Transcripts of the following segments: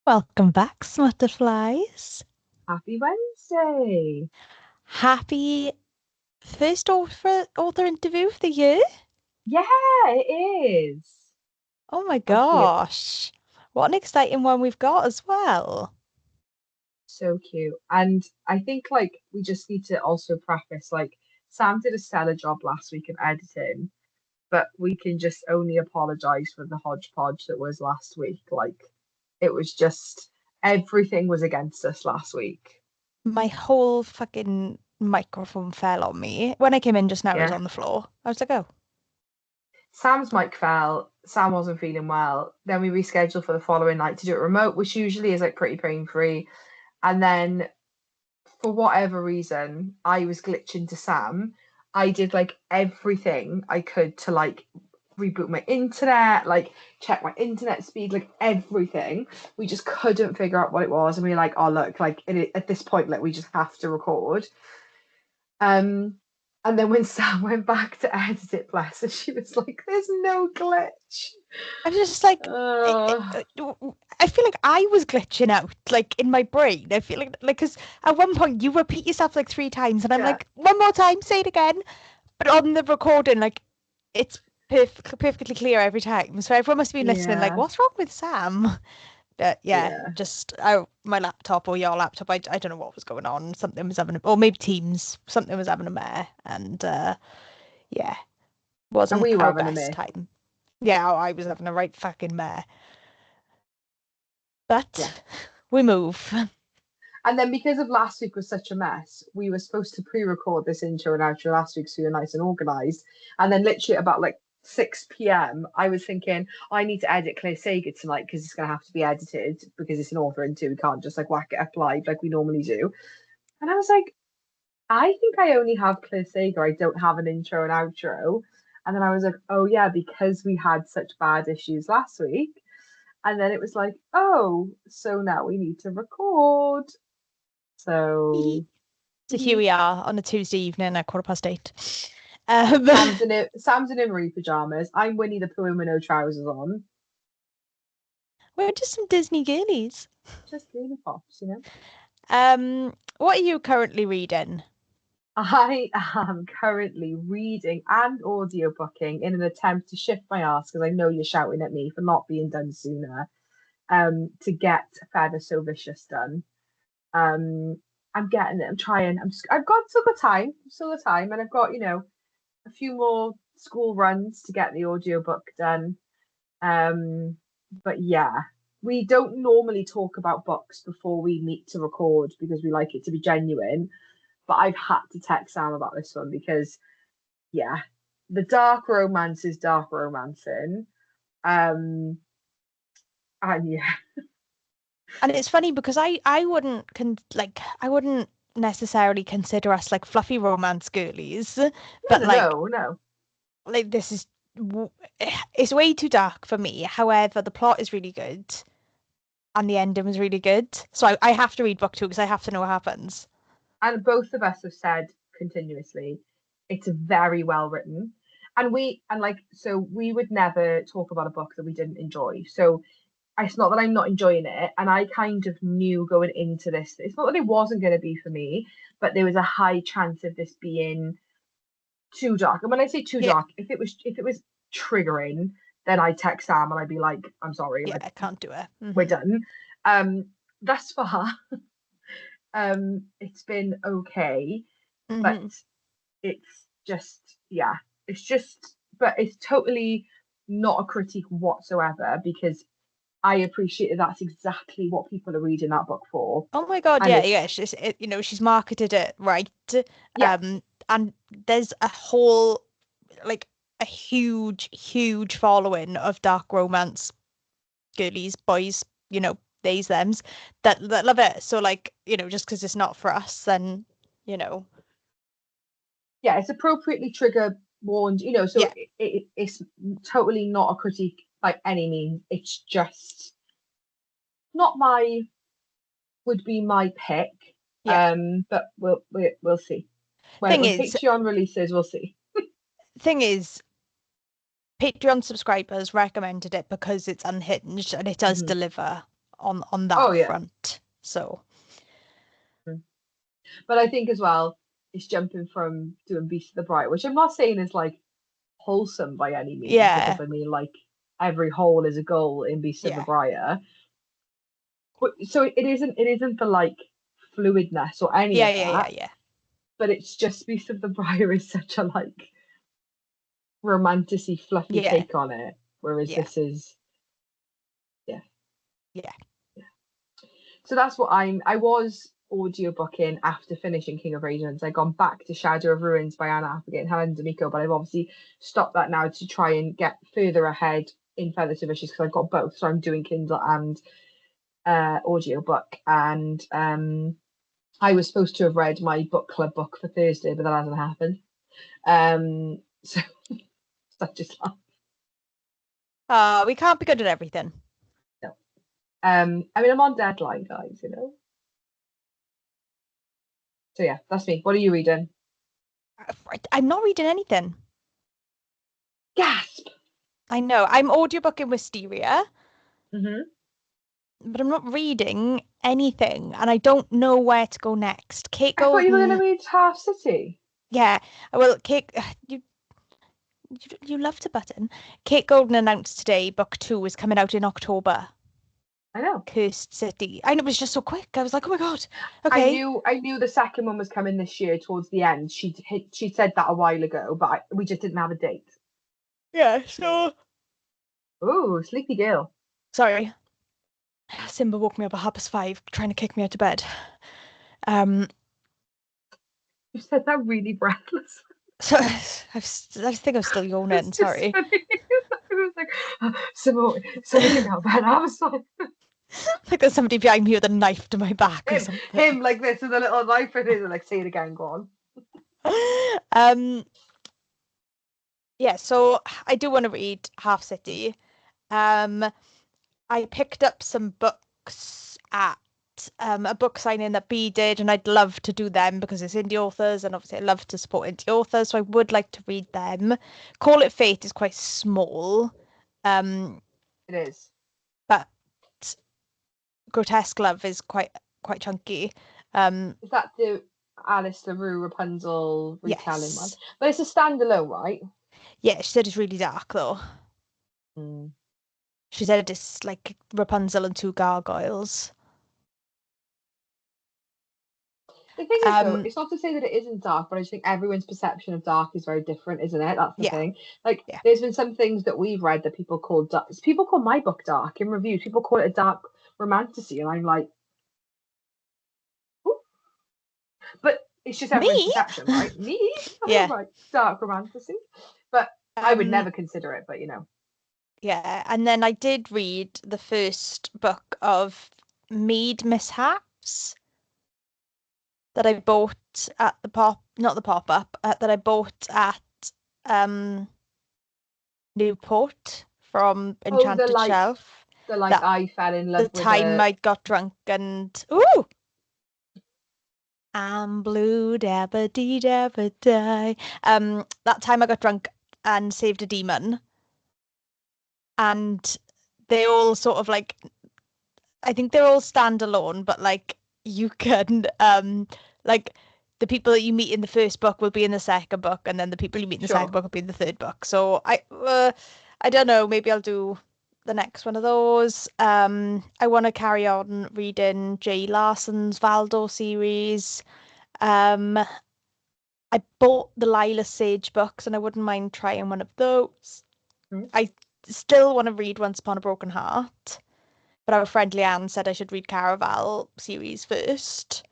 Welcome back, Smutterflies. Happy Wednesday. Happy first author interview of the year. Yeah, it is. Oh my How cute. gosh. What an exciting one we've got as well. So cute. And I think we just need to also preface Sam did a stellar job last week of editing, but we can just only apologize for the hodgepodge that was last week. It was just everything was against us last week. My whole fucking microphone fell on me. When I came in just now, it was Yeah. on the floor. I was like, oh, Sam's mic fell. Sam wasn't feeling well. Then we rescheduled for the following night to do it remote, which usually is pretty pain-free. And then for whatever reason, I was glitching to Sam. I did everything I could to reboot my internet, check my internet speed, everything. We just couldn't figure out what it was, and we were like, oh look, at this point, we just have to record. Um, and then when Sam went back to edit it, bless her, she was like, "There's no glitch." I was just like, Uh, I feel like I was glitching out, like in my brain. I feel like, because at one point you repeat yourself like three times, and I'm yeah, like, one more time, say it again. But on the recording, like, it's perfectly clear every time. So everyone must have been listening, like, yeah, what's wrong with Sam? But yeah, yeah. just my laptop or your laptop, I don't know what was going on. Something was having, or maybe Teams, something was having a mare, and yeah, And wasn't we were our having a best mare. time. Yeah, I was having a right fucking mare. Yeah. But we move. And then because of last week was such a mess, we were supposed to pre-record this intro and outro last week so we were nice and organized. And then literally at about 6 p.m., I was thinking, oh, I need to edit Clare Sager tonight because it's gonna have to be edited because it's an author into we can't just whack it up live like we normally do. And I was like, I think I only have Clare Sager, I don't have an intro and outro. And then I was like, oh yeah, because we had such bad issues last week. And then it was like, oh, so now we need to record. So So here we are on a Tuesday evening at 8:15. Sam's in Marie pajamas. I'm Winnie the Pooh with no trousers on. We're just some Disney girlies. Just really pops. What are you currently reading? I am currently reading and audiobooking in an attempt to shift my ass because I know you're shouting at me for not being done sooner. To get Feather So Vicious done. I'm getting it. I'm trying. I've got still got time. Still got time, and I've got a few more school runs to get the audiobook done. But yeah, we don't normally talk about books before we meet to record because we like it to be genuine. But I've had to text Sam about this one because yeah, the dark romance is dark romancing. Um, and yeah, And it's funny because I wouldn't I wouldn't necessarily consider us like fluffy romance girlies, no, but no, no, no. this is it's way too dark for me. However, the plot is really good and the ending was really good. So I have to read book two because I have to know what happens. And both of us have said continuously, it's very well written. And we would never talk about a book that we didn't enjoy. So it's not that I'm not enjoying it, and I kind of knew going into this. It's not that it wasn't going to be for me, but there was a high chance of this being too dark. And when I say too Yeah, dark, if it was triggering, then I'd text Sam and I'd be like, "I'm sorry, yeah, I can't do it. we're done." Um, thus far, it's been okay, but Hmm. it's just yeah, it's just but it's totally not a critique whatsoever because I appreciate that that's exactly what people are reading that book for. Oh my God, And yeah, it's yeah. She's marketed it right. yeah, And there's a whole like a huge following of dark romance girlies, boys, theys, thems that love it. So like, just because it's not for us, then, you know, yeah, it's appropriately trigger warned, so yeah, it's totally not a critique by any means. It's just not my would be my pick. yeah. But we'll see. When Thing when is, Patreon releases, we'll see. thing is, Patreon subscribers recommended it because it's unhinged and it does Mhm. deliver on that Oh, yeah. front. So But I think as well, it's jumping from doing Beast of the Bright, which I'm not saying is like wholesome by any means, because yeah, I mean, like, every hole is a goal in Beast of the yeah, Briar. But so it isn't the like fluidness or any yeah, of yeah, yeah, that, yeah, but it's just Beast of the Briar is such a like romanticy, fluffy yeah, take on it, whereas yeah, this is, yeah. yeah. So that's what I was audiobooking after finishing King of Radiance. I'd gone back to Shadow of Ruins by Anna Applegate and Helen D'Amico, but I've obviously stopped that now to try and get further ahead in Feather to Wishes because I've got both. So I'm doing Kindle and audiobook. And I was supposed to have read my book club book for Thursday, but that hasn't happened. So such is life. We can't be good at everything. No. I mean, I'm on deadline, guys, you know. So yeah, that's me. What are you reading? I'm not reading anything. Gasp. I know. I'm audiobooking Wisteria, Mm-hmm. but I'm not reading anything, and I don't know where to go next. Kate I thought you were going to Golden, read Half City. yeah. Well, Kate, you love to button. Kate Golden announced today book 2 is coming out in October. I know. Cursed City. I know it was just so quick. I was like, oh my God. I Okay. knew I knew the second one was coming this year towards the end. She said that a while ago, but we just didn't have a date. Yeah, so Oh, sleepy girl. sorry. Simba woke me up at 5:30 trying to kick me out of bed. Um, You said that really breathless. so I think I'm still yawning, It's just sorry. funny. It was like, Simone, get out of bed. I was like, Like there's somebody behind me with a knife to my back or something. him like this with a little knife in his, like, say it again, go on. Um, yeah, so I do want to read Half City. I picked up some books at a book signing that B did, and I'd love to do them because it's indie authors, and obviously I love to support indie authors, so I would like to read them. Call It Fate is quite small, um, It is. but Grotesque Love is quite chunky. Is that the Alice LaRue Rapunzel retelling one? Yes, But it's a standalone, right? yeah, she said it's really dark though. Mm. She said it's like Rapunzel and two gargoyles. The thing is, though, Um, it's not to say that it isn't dark, but I just think everyone's perception of dark is very different, isn't it? That's the yeah, thing. Like, yeah. there's been some things that we've read that people call dark. People call my book dark in reviews. People call it a dark romantasy, and I'm like, ooh. But it's just everyone's Me? perception, right? Me, oh, Yeah. right, dark romantasy. But I would never consider it. But Yeah, and then I did read the first book of Mead Mishaps that I bought at the not the pop-up, that I bought at um Newport from oh, Enchanted Shelf. That I fell in the love with time a. I got drunk and ooh, I'm blue dabba dee dabba die. That time I got drunk and saved a demon, and they all sort of like I think they're all standalone, but like you can like the people that you meet in the first book will be in the second book, and then the people you meet in the second Sure. book will be in the third book. So I don't know, maybe I'll do the next one of those. I want to carry on reading Jay Larson's Valdo series. Um, I bought the Lila Sage books, and I wouldn't mind trying one of those. Hmm. I still want to read Once Upon a Broken Heart. But our friend Leanne said I should read Caraval series first.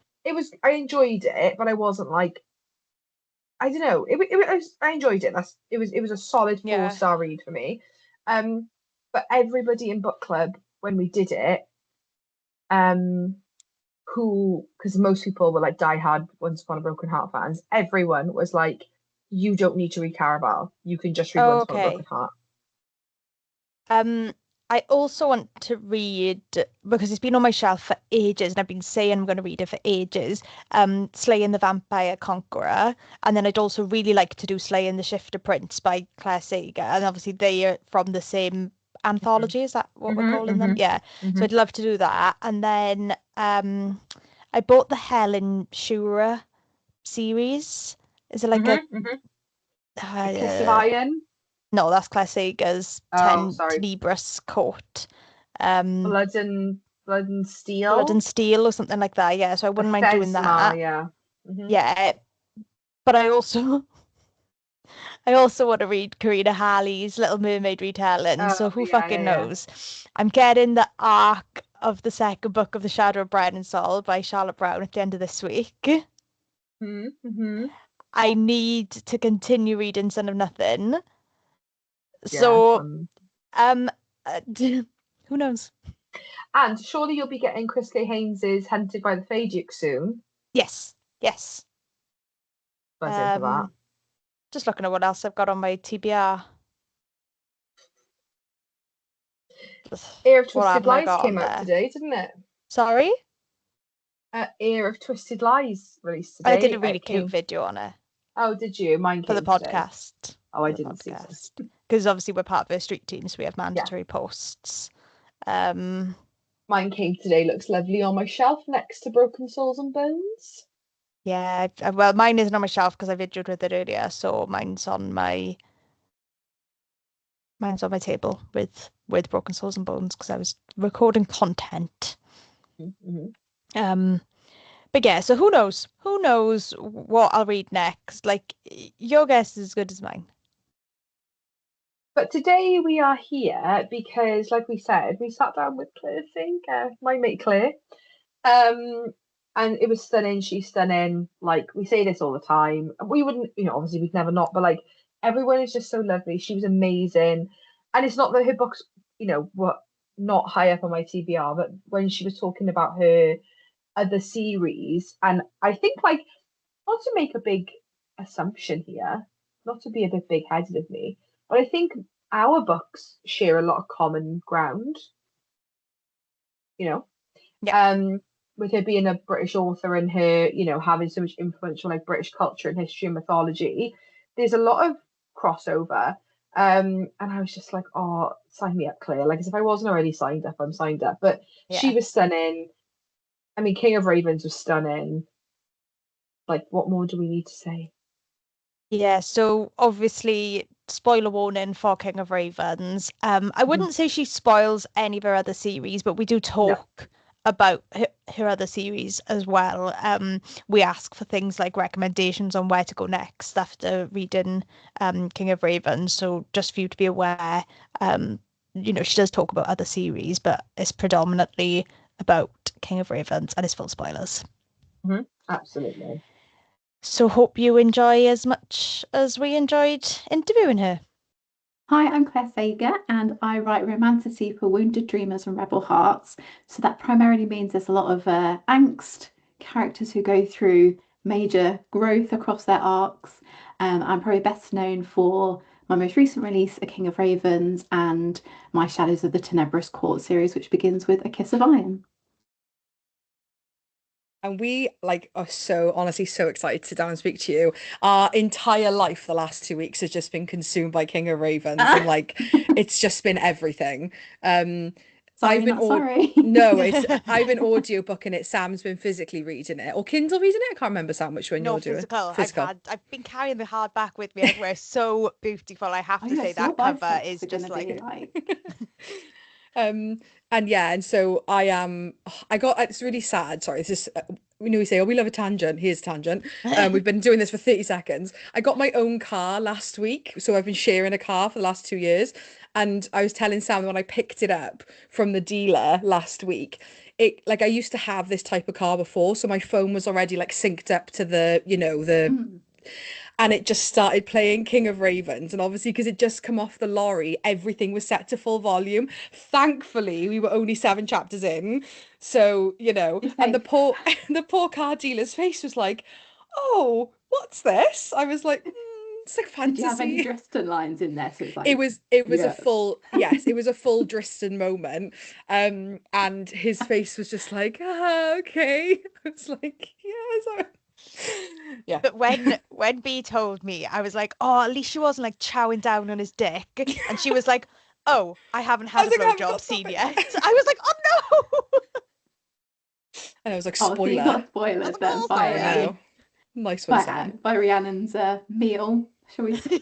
I enjoyed it, but I wasn't like, I don't know. I enjoyed it. It was a solid four Yeah. star read for me. But everybody in book club when we did it, um, who because most people were like diehard Once Upon a Broken Heart fans, everyone was like, you don't need to read Caraval. You can just read Oh, Once Upon a Broken okay. Heart. I also want to read because it's been on my shelf for ages, and I've been saying I'm going to read it for ages. Slaying the Vampire Conqueror, and then I'd also really like to do Slaying the Shifter Prince by Clare Sager, and obviously they are from the same anthology. Is that what we're calling them? Mm-hmm. Yeah. So I'd love to do that. And then I bought the Helen Shearer series. Is it like A Kiss of uh, Iron. no, that's Clare Sager's Oh, Ten sorry. Tenebrous Court. Um, Blood and Blood Steel. and Steel or something like that. Yeah, so I wouldn't mind doing Thesma, that. yeah. Yeah, but I also want to read Karina Halley's Little Mermaid retelling. So Oh, who yeah, fucking yeah, knows? I'm getting the arc of the second book of The Shadow of Bread and Soul by Charlotte Brown at the end of this week. yeah. I need to continue reading Son of Nothing. Yeah. So um, who knows? And surely you'll be getting Chris K. Haynes's Hunted by the Fajuk soon. Yes, yes. Buzzing for that. Just looking at what else I've got on my TBR. Ear of What Twisted haven't I Lies got came on out there? today, didn't it? Sorry? Ear of Twisted Lies released I did today. a really It cute came. video on it Oh, did you? Mine for the came today. podcast. Oh, I For the didn't see so. podcast. Because obviously we're part of a street team, so we have Yeah. mandatory posts. Mine came today. Looks lovely on my shelf next to Broken Souls and Bones. Yeah, well, mine isn't on my shelf because I videoed with it earlier, so mine's on my table with Broken Souls and Bones because I was recording content. But yeah, so who knows? Who knows what I'll read next? Like, your guess is as good as mine. But today we are here because, like we said, we sat down with Clare Sager, my mate Claire. And it was stunning. She's stunning. Like, we say this all the time. We wouldn't, obviously we'd never not, but like everyone is just so lovely. She was amazing. And it's not that her books, were not high up on my TBR, but when she was talking about her other series, and I think like not to make a big assumption here, not to be a bit big-headed of me, but I think our books share a lot of common ground, you know. Yeah. With her being a British author and her, having so much influence on like British culture and history and mythology, there's a lot of crossover. And I was just like, oh, sign me up, Claire. Like, as if I wasn't already signed up, I'm signed up. But she Yeah. was stunning. I mean, King of Ravens was stunning. Like, what more do we need to say? Yeah, so obviously, spoiler warning for King of Ravens. I wouldn't say she spoils any of her other series, but we do No. talk about her other series as well. We ask for things like recommendations on where to go next after reading King of Ravens. So just for you to be aware, she does talk about other series, but it's predominantly about King of Ravens and it's full spoilers. Absolutely. So hope you enjoy as much as we enjoyed interviewing her. Hi, I'm Clare Sager and I write romantasy for wounded dreamers and rebel hearts. So that primarily means there's a lot of angst, characters who go through major growth across their arcs. I'm probably best known for my most recent release, A King of Ravens, and my Shadows of the Tenebrous Court series, which begins with A Kiss of Iron. And we are so honestly so excited to sit down and speak to you. Our entire life the last 2 weeks has just been consumed by King of Ravens and it's just been everything. Sorry, I've been not sorry. No, I've been audio booking it. Sam's been physically reading it or Kindle reading it. I can't remember, Sam, which one No, you're doing. physical. I've been carrying the hardback with me everywhere. So beautiful. I have to say Yes, your that cover biceps is are just gonna be like and so it's really sad. Sorry, it's just we say, oh, we love a tangent. Here's a tangent. We've been doing this for 30 seconds. I got my own car last week, so I've been sharing a car for the last 2 years. And I was telling Sam when I picked it up from the dealer last week, I used to have this type of car before, so my phone was already synced up to the and it just started playing King of Ravens. And obviously, because it just come off the lorry, everything was set to full volume. Thankfully, we were only 7 chapters in. So, and the poor car dealer's face was like, oh, what's this? I was like, it's like fantasy. Did you have any Dresden lines in there? So it's like it was a full it was a full Dresden moment. And his face was just like, okay. I was like, yeah, yeah. But when B told me, I was like, oh, at least she wasn't chowing down on his dick. And she was like, oh, I haven't I had was a like, I haven't blowjob got scene that yet. bit. I was like, oh no. And I was like, Oh, so you spoiler. got spoiled then Oh, I spoiler. know. Nice one, Sam. by Rhiannon's meal, shall we say?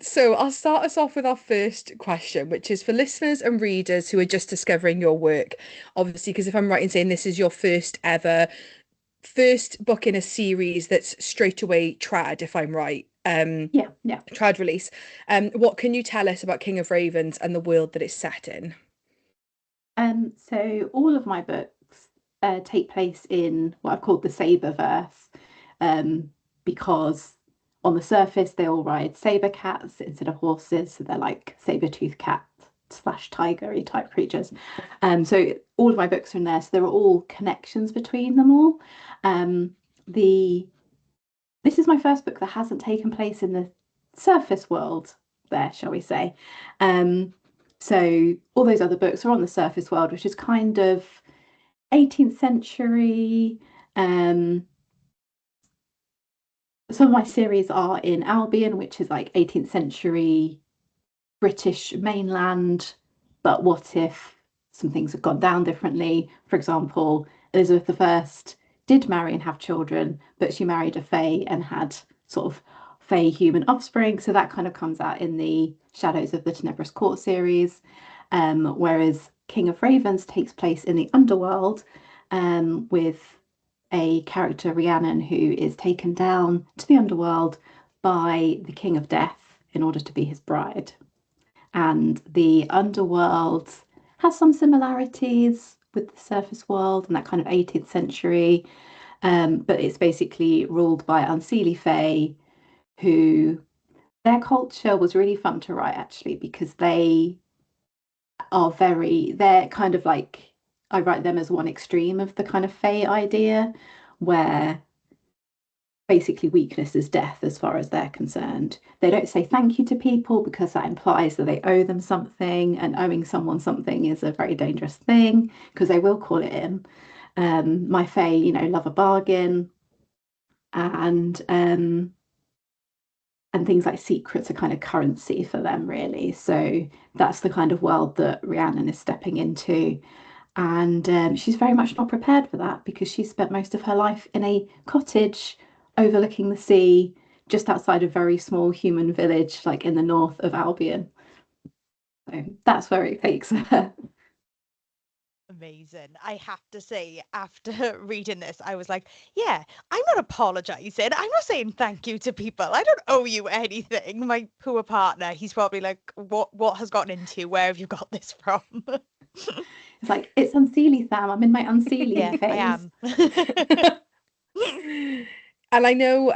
So I'll start us off with our first question, which is for listeners and readers who are just discovering your work. Obviously, because if I'm right in saying this is your first book in a series that's straight away trad, if I'm right. Yeah. Trad release. What can you tell us about King of Ravens and the world that it's set in? So all of my books take place in what I've called the Saberverse, because on the surface they all ride saber cats instead of horses, so they're like saber-toothed cat slash tiger-y type creatures. So all of my books are in there, so there are all connections between them all. This is my first book that hasn't taken place in the surface world there, shall we say. So all those other books are on the surface world, which is kind of 18th century. Some of my series are in Albion, which is like 18th century British mainland. But what if some things have gone down differently? For example, Elizabeth I did marry and have children, but she married a fae and had sort of fae human offspring. So that kind of comes out in the Shadows of the Tenebrous Court series. Whereas King of Ravens takes place in the underworld, with a character, Rhiannon, who is taken down to the underworld by the King of Death in order to be his bride. And the underworld has some similarities with the surface world and that kind of 18th century, but it's basically ruled by unseelie fae, who their culture was really fun to write actually, because they're kind of like, I write them as one extreme of the kind of fae idea, where basically weakness is death as far as they're concerned. They don't say thank you to people because that implies that they owe them something, and owing someone something is a very dangerous thing because they will call it in. My fae, love a bargain, and things like secrets are kind of currency for them, really. So that's the kind of world that Rhiannon is stepping into. And she's very much not prepared for that because she's spent most of her life in a cottage overlooking the sea just outside a very small human village, like in the north of Albion. So that's where it takes her. Amazing. I have to say, after reading this, I was like, yeah, I'm not apologizing. I'm not saying thank you to people. I don't owe you anything. My poor partner, he's probably like, what has gotten into you? Where have you got this from? It's like, it's unseelie, Sam. I'm in my unseelie Yeah, phase. I am. And I know,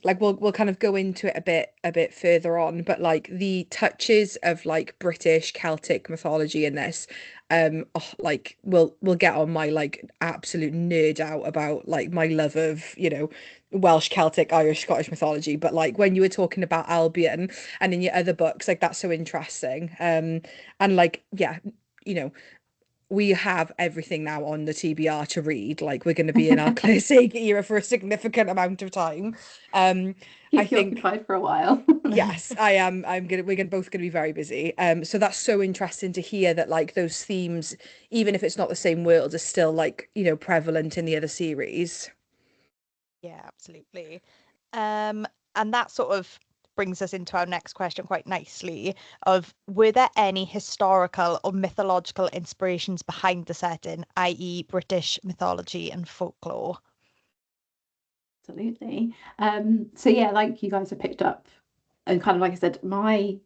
like we'll kind of go into it a bit further on, but like the touches of like British Celtic mythology in this, like we'll get on my like absolute nerd out about like my love of, Welsh, Celtic, Irish, Scottish mythology. But like when you were talking about Albion and in your other books, like that's so interesting. And like, yeah, you know, we have everything now on the TBR to read. Like we're going to be in our Clare Sager era for a significant amount of time. I Keep you think occupied for a while. yes, I am. We're both going to be very busy. So that's so interesting to hear that like those themes, even if it's not the same world, are still like prevalent in the other series. Yeah, absolutely. And that sort of brings us into our next question quite nicely of were there any historical or mythological inspirations behind the setting, i.e. British mythology and folklore? Absolutely. So yeah, like you guys have picked up, and kind of like I said, my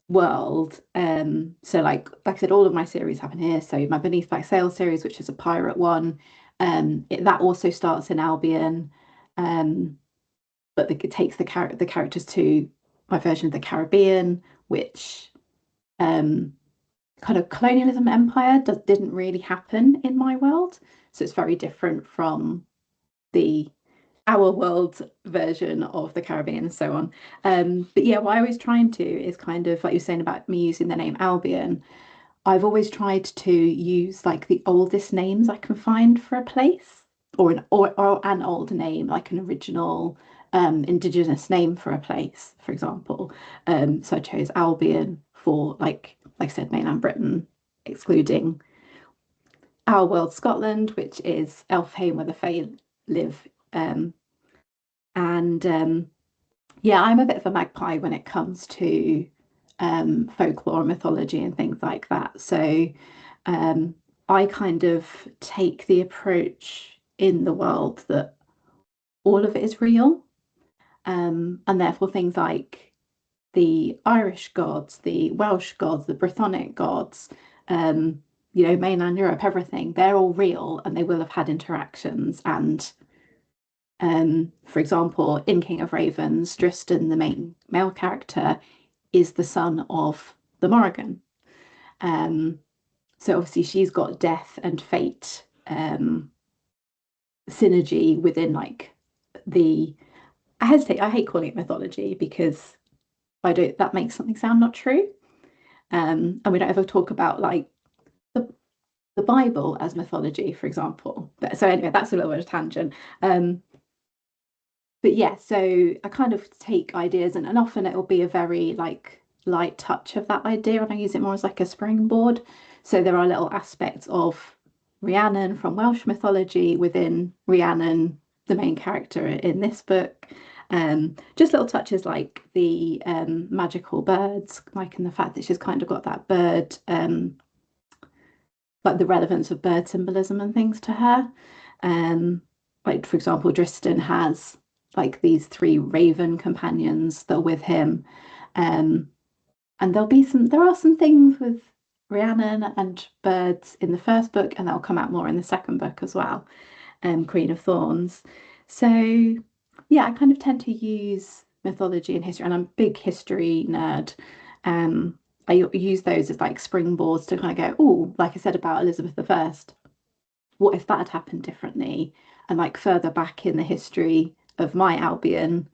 world. So like I said, all of my series happen here. So my Beneath Black Sail series, which is a pirate one, that also starts in Albion, but it takes the characters to my version of the Caribbean, which kind of colonialism empire didn't really happen in my world. So it's very different from the our world version of the Caribbean and so on. But yeah, what I always try and do is kind of like you're saying about me using the name Albion. I've always tried to use like the oldest names I can find for a place, or an old name, like an original indigenous name for a place, for example. So I chose Albion for like I said, mainland Britain, excluding our world, Scotland, which is Elfhame, where the Fae live. Yeah, I'm a bit of a magpie when it comes to folklore and mythology and things like that. So I kind of take the approach in the world that all of it is real. And therefore things like the Irish gods, the Welsh gods, the Brythonic gods, mainland Europe, everything, they're all real and they will have had interactions. And for example, in King of Ravens, Dristan, the main male character, is the son of the Morrigan. So obviously she's got death and fate synergy within like I hate calling it mythology because that makes something sound not true. And we don't ever talk about like the Bible as mythology, for example. So anyway, that's a little bit of a tangent. But yeah, so I kind of take ideas and often it'll be a very like light touch of that idea and I use it more as like a springboard. So there are little aspects of Rhiannon from Welsh mythology within Rhiannon, the main character in this book. Just little touches like the magical birds, like in the fact that she's kind of got that bird, like the relevance of bird symbolism and things to her. Like for example, Dristan has like these 3 raven companions that are with him. And there are some things with Rhiannon and birds in the first book, and that'll come out more in the second book as well, Queen of Thorns. So yeah, I kind of tend to use mythology and history, and I'm a big history nerd. I use those as like springboards to kind of go, oh, like I said about Elizabeth I, what if that had happened differently? And like further back in the history of my Albion,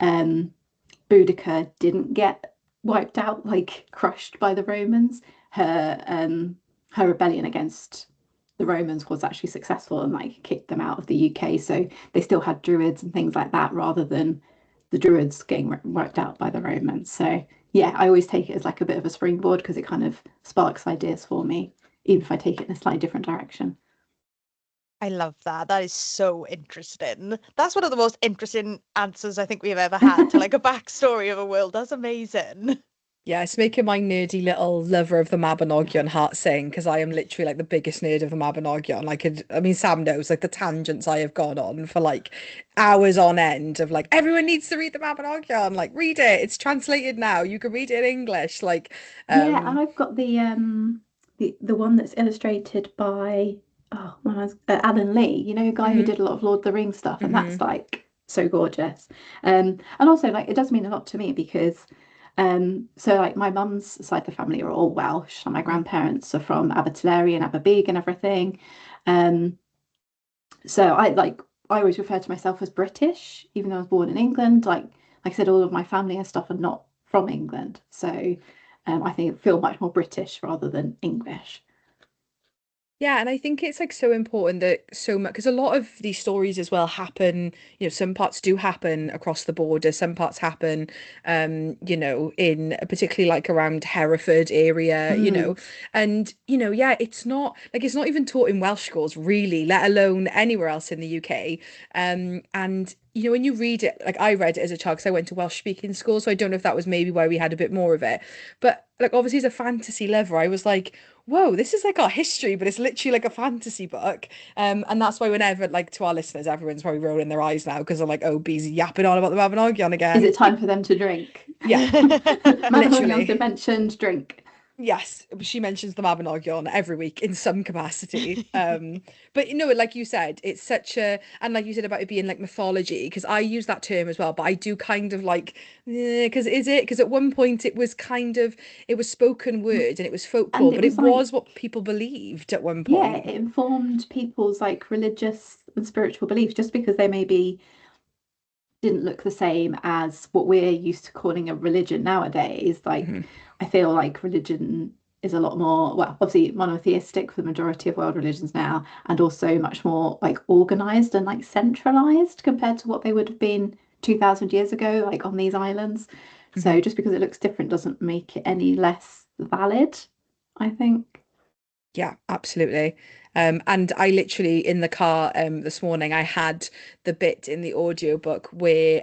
Boudica didn't get wiped out, like crushed by the Romans. Her rebellion against the Romans was actually successful and like kicked them out of the UK. So they still had druids and things like that rather than the druids getting wiped out by the Romans. So yeah, I always take it as like a bit of a springboard because it kind of sparks ideas for me, even if I take it in a slightly different direction. I love that. That is so interesting. That's one of the most interesting answers I think we've ever had to like a backstory of a world. That's amazing. Yeah, it's making my nerdy little lover of the Mabinogion heart sing because I am literally like the biggest nerd of the Mabinogion. I mean, Sam knows like the tangents I have gone on for like hours on end of like everyone needs to read the Mabinogion. Like, read it. It's translated now. You can read it in English. Like, Yeah, I've got the one that's illustrated by Alan Lee, a guy who did a lot of Lord of the Rings stuff, and that's like so gorgeous. And also like it does mean a lot to me because so like my mum's side of the family are all Welsh and my grandparents are from Abertillery and Aberbeeg and everything. So I always refer to myself as British, even though I was born in England. Like I said, all of my family and stuff are not from England. So I think I feel much more British rather than English. Yeah, and I think it's like so important that so much because a lot of these stories as well happen, some parts do happen across the border, some parts happen in particularly like around Hereford area, and yeah, it's not even taught in Welsh schools really, let alone anywhere else in the UK. And when you read it, like I read it as a child because I went to Welsh speaking school, so I don't know if that was maybe why we had a bit more of it. But like obviously as a fantasy lover, I was like, whoa, this is like our history, but it's literally like a fantasy book. And that's why whenever, like to our listeners, everyone's probably rolling their eyes now because they're like, oh, B's yapping on about the Mabinogion again. Is it time for them to drink? Yeah, Mabinogion's been mentioned, drink. Yes, she mentions the Mabinogion every week in some capacity. But like you said, it's such and like you said about it being like mythology, because I use that term as well, but I do kind of like, because at one point it was spoken word and it was folklore, but it was what people believed at one point. Yeah, it informed people's like religious and spiritual beliefs just because they maybe didn't look the same as what we're used to calling a religion nowadays. Like I feel like religion is a lot more, well, obviously monotheistic for the majority of world religions now, and also much more like organized and like centralized compared to what they would have been 2,000 years ago, like on these islands. So just because it looks different doesn't make it any less valid, I think. Yeah, absolutely. And I literally in the car this morning I had the bit in the audiobook where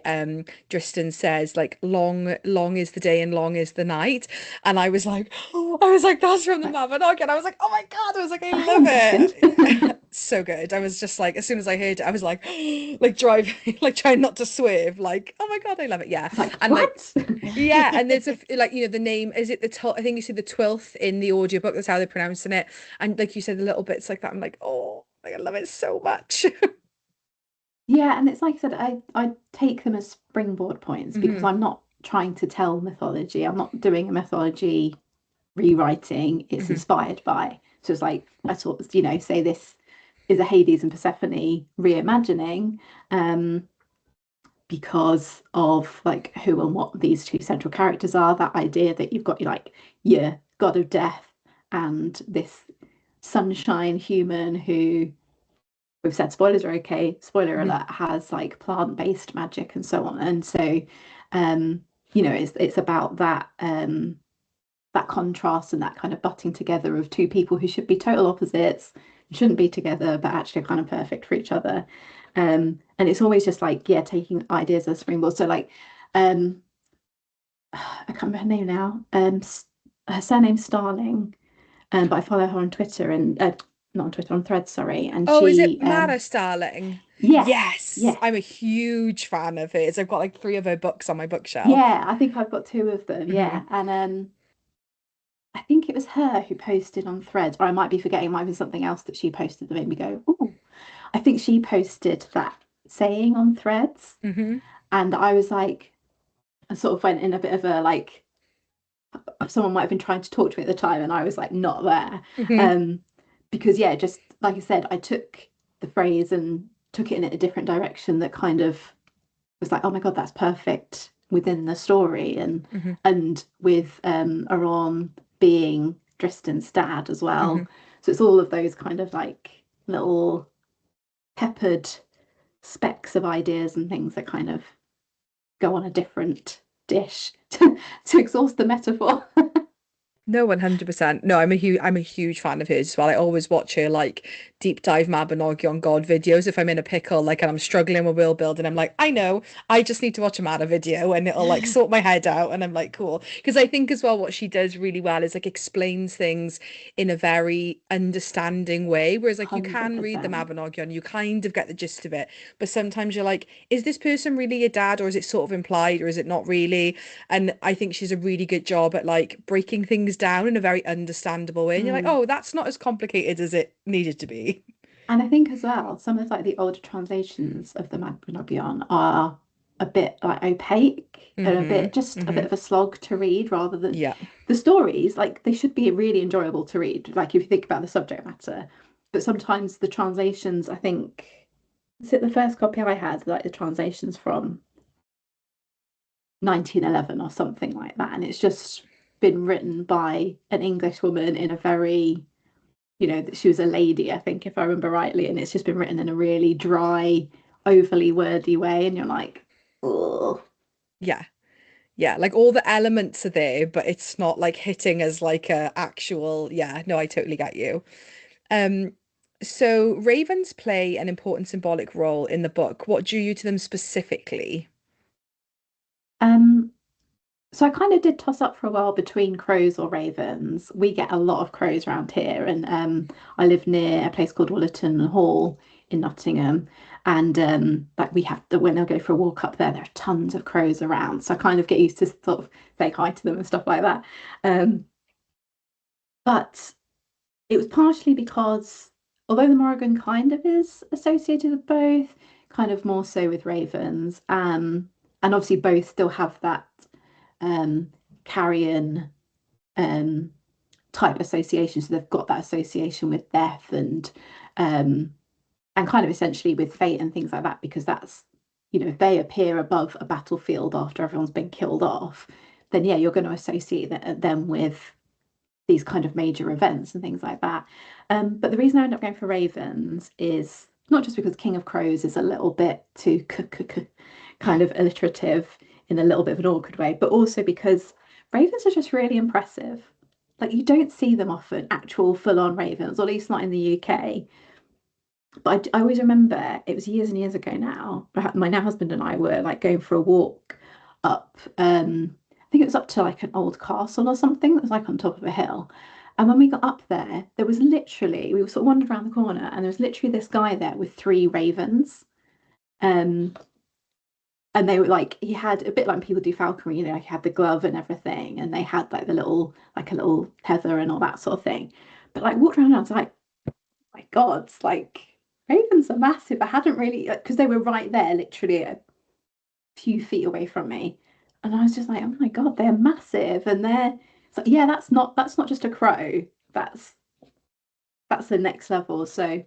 Tristan says like long is the day and long is the night. And I was like, that's from the Mabinogi. And I was like, oh my God, I was like, I love it. So good. I was just like, as soon as I heard it, I was like, like driving, like trying not to swerve, like, oh my God, I love it. Yeah. Like, And what? yeah, and there's like, the name, is it I think you see the 12th in the audiobook, that's how they're pronouncing it. And like you said, the little bits like that, I'm like, oh, like, I love it so much. Yeah, and it's like I said, I take them as springboard points because I'm not trying to tell mythology. I'm not doing a mythology rewriting. It's inspired by. So it's like I sort of, say this is a Hades and Persephone reimagining, because of like who and what these two central characters are. That idea that you've got your god of death and this sunshine human who, we've said spoilers are okay, spoiler alert, has like plant-based magic and so on. And so it's about that that contrast and that kind of butting together of two people who should be total opposites, shouldn't be together, but actually are kind of perfect for each other. And it's always just like, taking ideas as springboard. So like I can't remember her name now. Her surname's Starling, but I follow her on Twitter and not on Twitter, on Threads, sorry. And Is she it Mara Starling? Yes. I'm a huge fan of hers. I've got like 3 of her books on my bookshelf. Yeah, I think I've got 2 of them. Yeah, and I think it was her who posted on Threads, or I might be forgetting, it might be something else that she posted that made me go, oh. I think she posted that saying on Threads, and I was like, I sort of went in a bit of a like, someone might have been trying to talk to me at the time, and I was like not there, because just like I said, I took the phrase and took it in a different direction that kind of was like, oh my God, that's perfect within the story, and with Aron being Tristan's dad as well. So it's all of those kind of like little peppered specks of ideas and things that kind of go on a different dish to exhaust the metaphor. No, 100%. No, I'm a huge fan of hers as well. I always watch her like deep dive Mabinogi on God videos if I'm in a pickle, like, and I'm struggling with world building. I'm like, I know, I just need to watch a Mara video and it'll like sort my head out. And I'm like, cool. Because I think as well, what she does really well is like explains things in a very understanding way. Whereas like you can read the 100%. Mabinogi and you kind of get the gist of it, but sometimes you're like, is this person really your dad, or is it sort of implied, or is it not really? And I think she's a really good job at like breaking things down in a very understandable way, and you're like, oh, that's not as complicated as it needed to be. And I think as well, some of like the older translations of the Mabinogion are a bit like opaque and a bit a bit of a slog to read, rather than the stories. Like they should be really enjoyable to read, like if you think about the subject matter. But sometimes the translations, I think, is it the first copy I had, like the translations from 1911 or something like that, and it's just been written by an English woman in a very, she was a lady, I think, if I remember rightly, and it's just been written in a really dry, overly wordy way, and you're like, oh. Yeah, like all the elements are there, but it's not like hitting as like a actual, no, I totally get you. um so ravens play an important symbolic role in the book. What drew you to them specifically? um So I kind of did toss up for a while between crows or ravens. We get a lot of crows around here, and I live near a place called Wollerton Hall in Nottingham, and like we have when I go for a walk up there, there are tons of crows around. So I kind of get used to sort of say hi to them and stuff like that. But it was partially because although the Morrigan kind of is associated with both, kind of more so with ravens, and obviously both still have that carrion type association. So they've got that association with death and kind of essentially with fate and things like that, because that's, if they appear above a battlefield after everyone's been killed off, then you're going to associate them with these kind of major events and things like that. But the reason I ended up going for ravens is not just because King of Crows is a little bit too kind of alliterative in a little bit of an awkward way, but also because ravens are just really impressive. Like you don't see them often, actual full-on ravens, or at least not in the UK. But I always remember it was years and years ago now. My now husband and I were like going for a walk up. I think it was up to like an old castle or something that was like on top of a hill. And when we got up there, there was literally we were sort of wandering around the corner, and there was literally this guy there with three ravens. Um, and they were like he had a bit like people do falconry, you know, like he had the glove and everything, and they had like the little like a little tether and all that sort of thing. But like walked around, and I was like, my God, like ravens are massive. I hadn't really because they were right there, literally a few feet away from me, and I was just like, oh my God, they're massive, and they're so yeah, that's not just a crow. That's the next level. So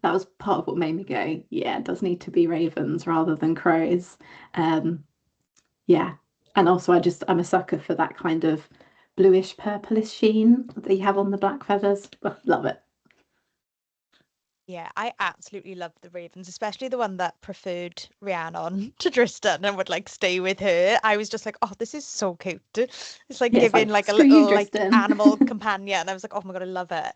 that was part of what made me go, yeah, it does need to be ravens rather than crows. Um, yeah, and also I'm a sucker for that kind of bluish purplish sheen that you have on the black feathers. Love it. Yeah, I absolutely love the ravens, especially the one that preferred Rhiannon to Tristan and would like stay with her. I was just like, oh, this is so cute. It's like Yeah, it's giving like like a screw you, little like Tristan. animal companion. I was like, oh my God, I love it.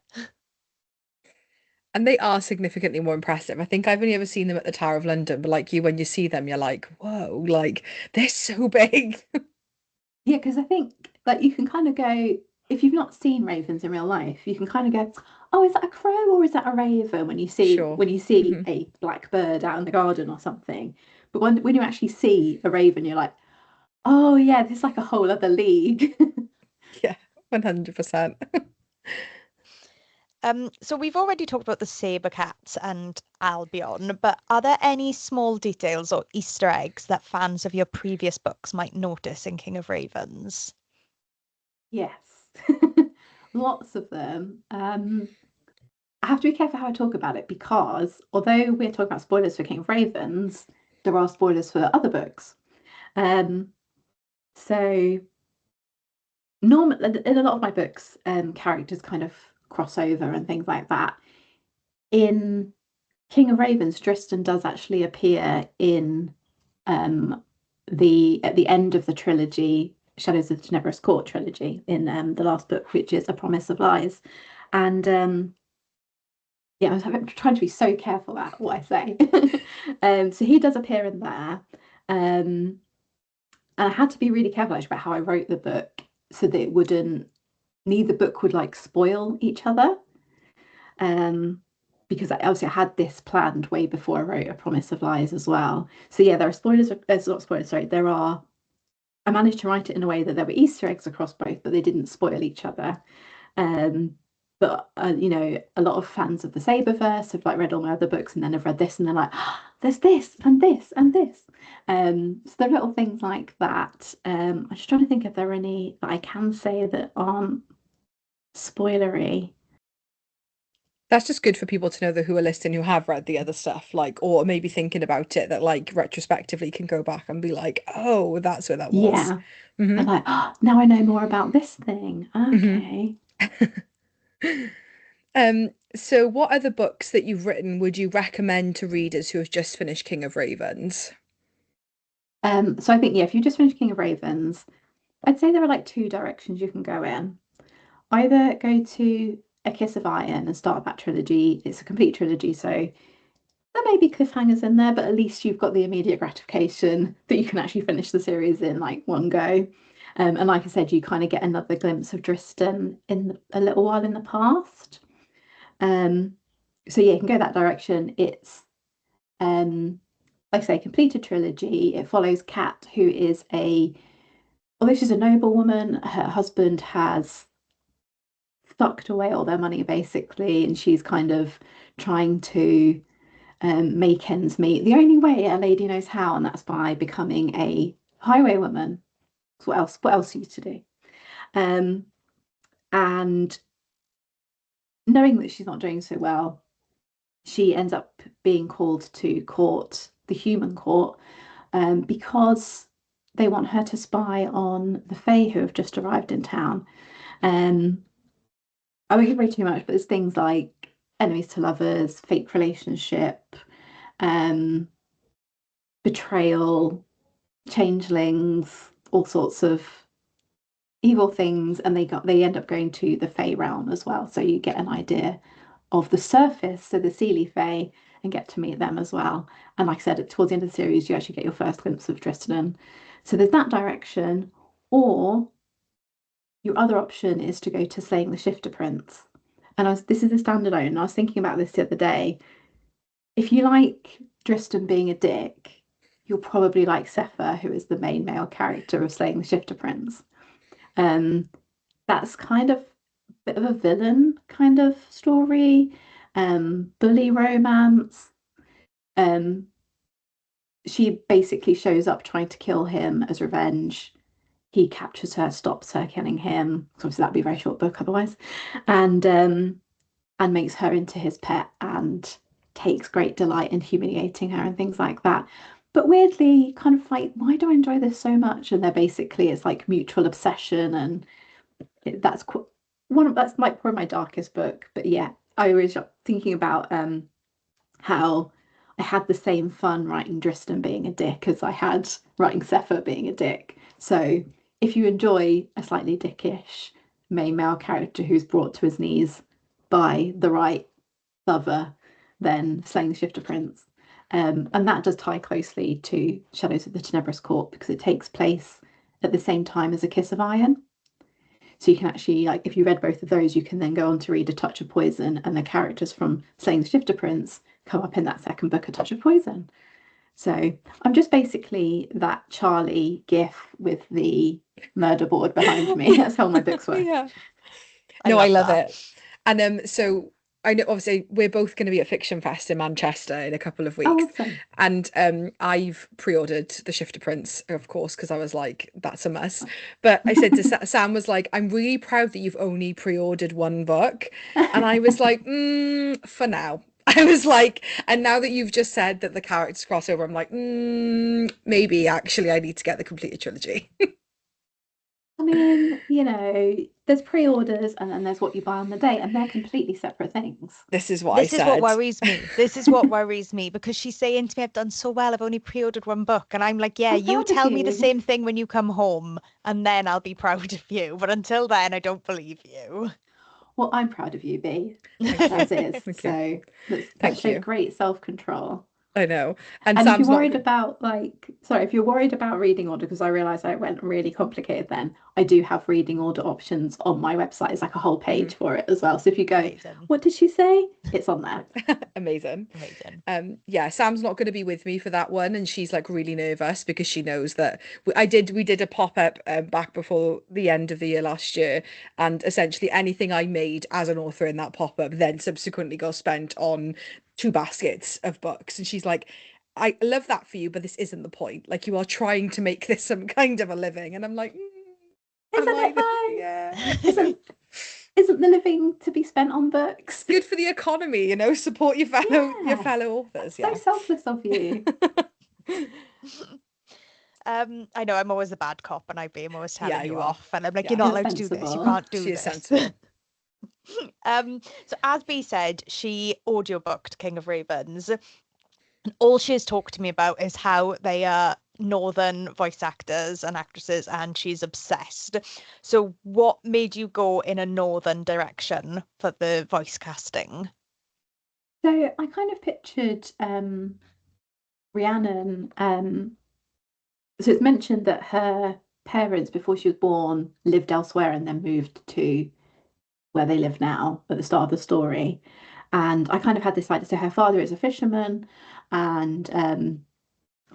And they are significantly more impressive. I think I've only ever seen them at the Tower of London, but like you, when you see them, you're like, whoa, like they're so big. Yeah, because I think like you can kind of go if you've not seen ravens in real life, you can kind of go, oh, is that a crow or is that a raven when you see Sure. a black bird out in the garden or something. But when you actually see a raven, you're like, oh yeah, this is like a whole other league. Yeah, 100%. So we've already talked about the saber cats and Albion, but are there any small details or Easter eggs that fans of your previous books might notice in King of Ravens? Yes, lots of them. I have to be careful how I talk about it because although we're talking about spoilers for King of Ravens, there are spoilers for other books. Um, so normal in a lot of my books, characters kind of cross over and things like that. In King of Ravens, Dristan does actually appear in um, the at the end of the trilogy, Shadows of Tenebrous Court trilogy, in the last book, which is A Promise of Lies, and yeah, I'm trying to be so careful about what I say. So he does appear in there. And I had to be really careful actually about how I wrote the book so that it wouldn't neither book would like spoil each other. Because obviously I had this planned way before I wrote A Promise of Lies as well. So yeah, there are spoilers. It's not spoilers. Sorry, there are. I managed to write it in a way that there were Easter eggs across both, but they didn't spoil each other. Um, but you know, a lot of fans of the Sabreverse have like read all my other books and then have read this and they're like, oh, there's this and this and this. So there are little things like that. I'm just trying to think if there are any that I can say that aren't spoilery. That's just good for people to know that who are listening who have read the other stuff, like, or maybe thinking about it that like retrospectively can go back and be like, oh, that's where that was. Yeah. Hmm. They're like, oh, now I know more about this thing. Hmm. Okay. So what other books that you've written would you recommend to readers who have just finished King of Ravens? So I think yeah, if you just finished King of Ravens, I'd say there are like two directions you can go in. Either go to A Kiss of Iron and start that trilogy. It's a complete trilogy, so there may be cliffhangers in there, but at least you've got the immediate gratification that you can actually finish the series in like one go. And like I said, you kind of get another glimpse of Dristan a little while in the past. Um, so yeah, you can go that direction. It's like I say, completed trilogy. It follows Kat, who is although she's a noblewoman, her husband has sucked away all their money basically, and she's kind of trying to make ends meet. The only way a lady knows how, and that's by becoming a highwaywoman. So what else are you to do? Um, and knowing that she's not doing so well, she ends up being called to court, the human court, because they want her to spy on the Fae who have just arrived in town. Um, I won't give away too much, but there's things like enemies to lovers, fake relationship, um, betrayal, changelings, all sorts of evil things, and they end up going to the Fey realm as well. So you get an idea of the surface, so the Seelie Fae, and get to meet them as well. And like I said, towards the end of the series, you actually get your first glimpse of Tristan. So there's that direction, or your other option is to go to Slaying the Shifter Prince. And this is a standalone, and I was thinking about this the other day. If you like Tristan being a dick, you'll probably like Sepher, who is the main male character of Slaying the Shifter Prince. That's kind of a bit of a villain kind of story, bully romance. She basically shows up trying to kill him as revenge. He captures her, stops her killing him. So obviously that'd be a very short book otherwise, and makes her into his pet and takes great delight in humiliating her and things like that. But weirdly, kind of like, why do I enjoy this so much? And they're basically, it's like mutual obsession, and that's that's like probably my darkest book. But yeah, I was thinking about how I had the same fun writing Tristan being a dick as I had writing Sepher being a dick. So if you enjoy a slightly dickish main male character who's brought to his knees by the right lover, then Slaying the Shifter Prince. And that does tie closely to Shadows of the Tenebrous Court because it takes place at the same time as A Kiss of Iron. So you can actually, like, if you read both of those, you can then go on to read A Touch of Poison, and the characters from Slaying the Shifter Prince come up in that second book, A Touch of Poison. So I'm just basically that Charlie gif with the murder board behind me. That's how my books work. Yeah. No, I love that. it. And so I know obviously we're both going to be at Fiction Fest in Manchester in a couple of weeks. Awesome. And I've pre-ordered The Shifter Prince, of course, because I was like, that's a must. But I said to Sam was like, I'm really proud that you've only pre-ordered one book. And I was like, for now. I was like, and now that you've just said that the characters cross over, I'm like, maybe actually I need to get the completed trilogy. I mean, there's pre-orders and then there's what you buy on the day, and they're completely separate things. This is what I This is said. what worries me. This is what worries me because she's saying to me, I've done so well, I've only pre-ordered one book. And I'm like, yeah, I'm you proud of tell me the you. same thing when you come home, and then I'll be proud of you. But until then, I don't believe you. Well, I'm proud of you, B, Thank you. as is. Thank you. So that Thank showed you. great self-control. I know. And if Sam's you're not worried about if you're worried about reading order, because I realised I went really complicated then, I do have reading order options on my website. It's like a whole page for it as well. So if you go, Amazing. what did she say? It's on there. Amazing. Amazing. Yeah, Sam's not going to be with me for that one, and she's like really nervous because she knows that we did a pop-up back before the end of the year last year, and essentially anything I made as an author in that pop-up then subsequently got spent on 2 baskets of books. And she's like, I love that for you, but this isn't the point. Like, you are trying to make this some kind of a living. And I'm like, Isn't it fun? Yeah. Isn't the living to be spent on books? Good for the economy, support your fellow authors. So selfless of you. I know I'm always a bad cop, and I'm always telling you you are. off, and I'm like, Yeah. you're not You're allowed to do this. You sensible. can't do She is this. sensible. So as B said, she audiobooked King of Ravens. And all she has talked to me about is how they are northern voice actors and actresses, and she's obsessed. So what made you go in a northern direction for the voice casting? So I kind of pictured Rhiannon. So it's mentioned that her parents, before she was born, lived elsewhere and then moved to where they live now at the start of the story. And I kind of had this idea. So her father is a fisherman, and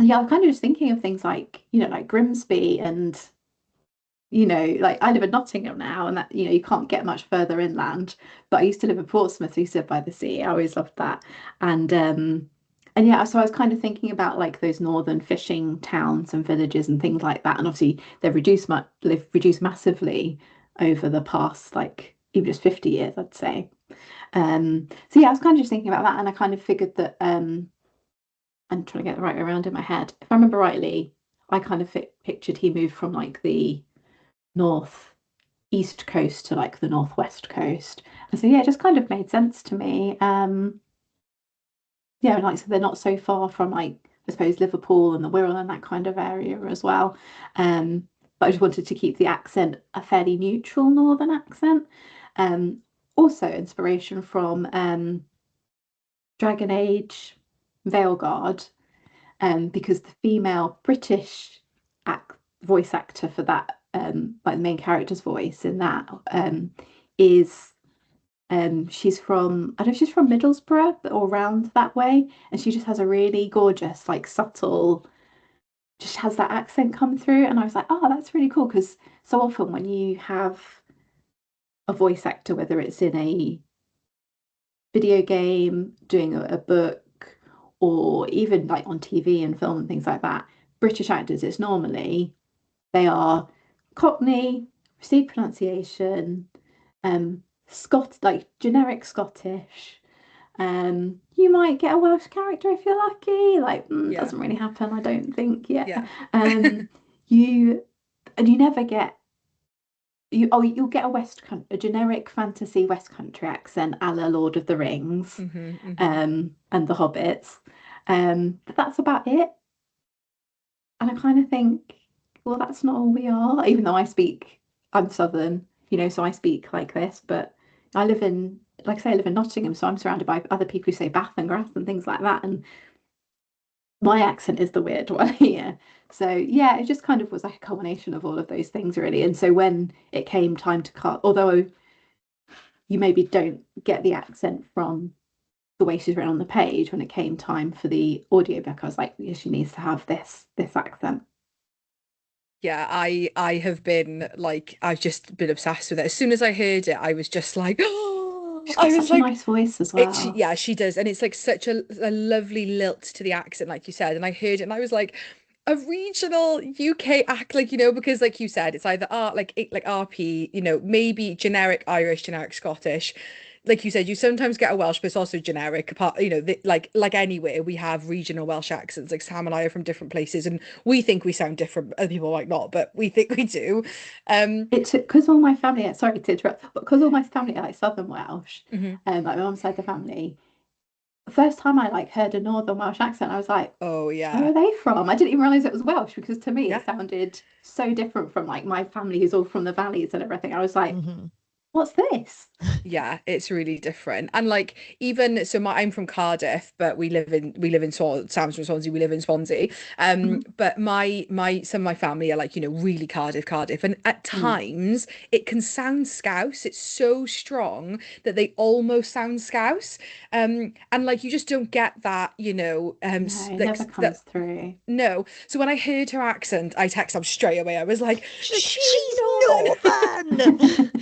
yeah, I'm kind of just thinking of things like like Grimsby, and like I live in Nottingham now, and that you can't get much further inland. But I used to live in Portsmouth, who stood by the sea. I always loved that, and yeah, so I was kind of thinking about like those northern fishing towns and villages and things like that. And obviously they've reduced massively over the past even just 50 years, I'd say. So yeah, I was kind of just thinking about that, and I kind of figured that I'm trying to get the right way around in my head. If I remember rightly, I kind of pictured he moved from like the north east coast to like the northwest coast, and so yeah, it just kind of made sense to me. Yeah, and like so they're not so far from like I suppose, Liverpool and the Wirral and that kind of area as well. But I just wanted to keep the accent a fairly neutral northern accent. Also inspiration from Dragon Age Veilguard, because the female British voice actor for that, like the main character's voice in that, is she's from, I don't know if she's from Middlesbrough or around that way, and she just has a really gorgeous, like subtle, just has that accent come through, and I was like, oh, that's really cool, because so often when you have a voice actor, whether it's in a video game, doing a book, or even like on TV and film and things like that, British actors, it's normally they are Cockney, C pronunciation, like generic Scottish. You might get a Welsh character if you're lucky. Like, Yeah. doesn't really happen, I don't think. Yeah. Yeah. You never get you'll get a generic fantasy West Country accent a la Lord of the Rings, and the Hobbits. But that's about it. And I kind of think, well, that's not all we are, even though I'm Southern, so I speak like this, but like I say, I live in Nottingham, so I'm surrounded by other people who say Bath and Grass and things like that. And my accent is the weird one here. So yeah, it just kind of was like a culmination of all of those things, really. And so when it came time to cut, although you maybe don't get the accent from the way she's written on the page, when it came time for the audiobook, I was like, yeah, she needs to have this accent. Yeah, I have been like, I've just been obsessed with it. As soon as I heard it, I was just like, oh, She's got such a nice voice as well. Yeah, she does, and it's like such a lovely lilt to the accent, like you said. And I heard it, and I was like, a regional UK act, like, because like you said, it's either like RP, maybe generic Irish, generic Scottish. Like you said, you sometimes get a Welsh, but it's also generic. Apart, like anywhere, we have regional Welsh accents. Like Sam and I are from different places, and we think we sound different. Other people might not, but we think we do. It's because all my family, sorry to interrupt, but because all my family are like Southern Welsh, Mhm. like my mum's side of the family, the first time I like heard a Northern Welsh accent, I was like, Oh where yeah, are they from? I didn't even realize it was Welsh, because to me yeah. it sounded so different from like my family who's all from the valleys and everything. I was like, Mhm. what's this? Yeah, it's really different. And like even so I'm from Cardiff, but we live in Sam's from Swansea, we live in Swansea. But my some of my family are like, really Cardiff. And at times it can sound Scouse. It's so strong that they almost sound Scouse. And like you just don't get that, No, it never comes through. no. So when I heard her accent, I texted her straight away. I was like, she's She's Northern. Northern.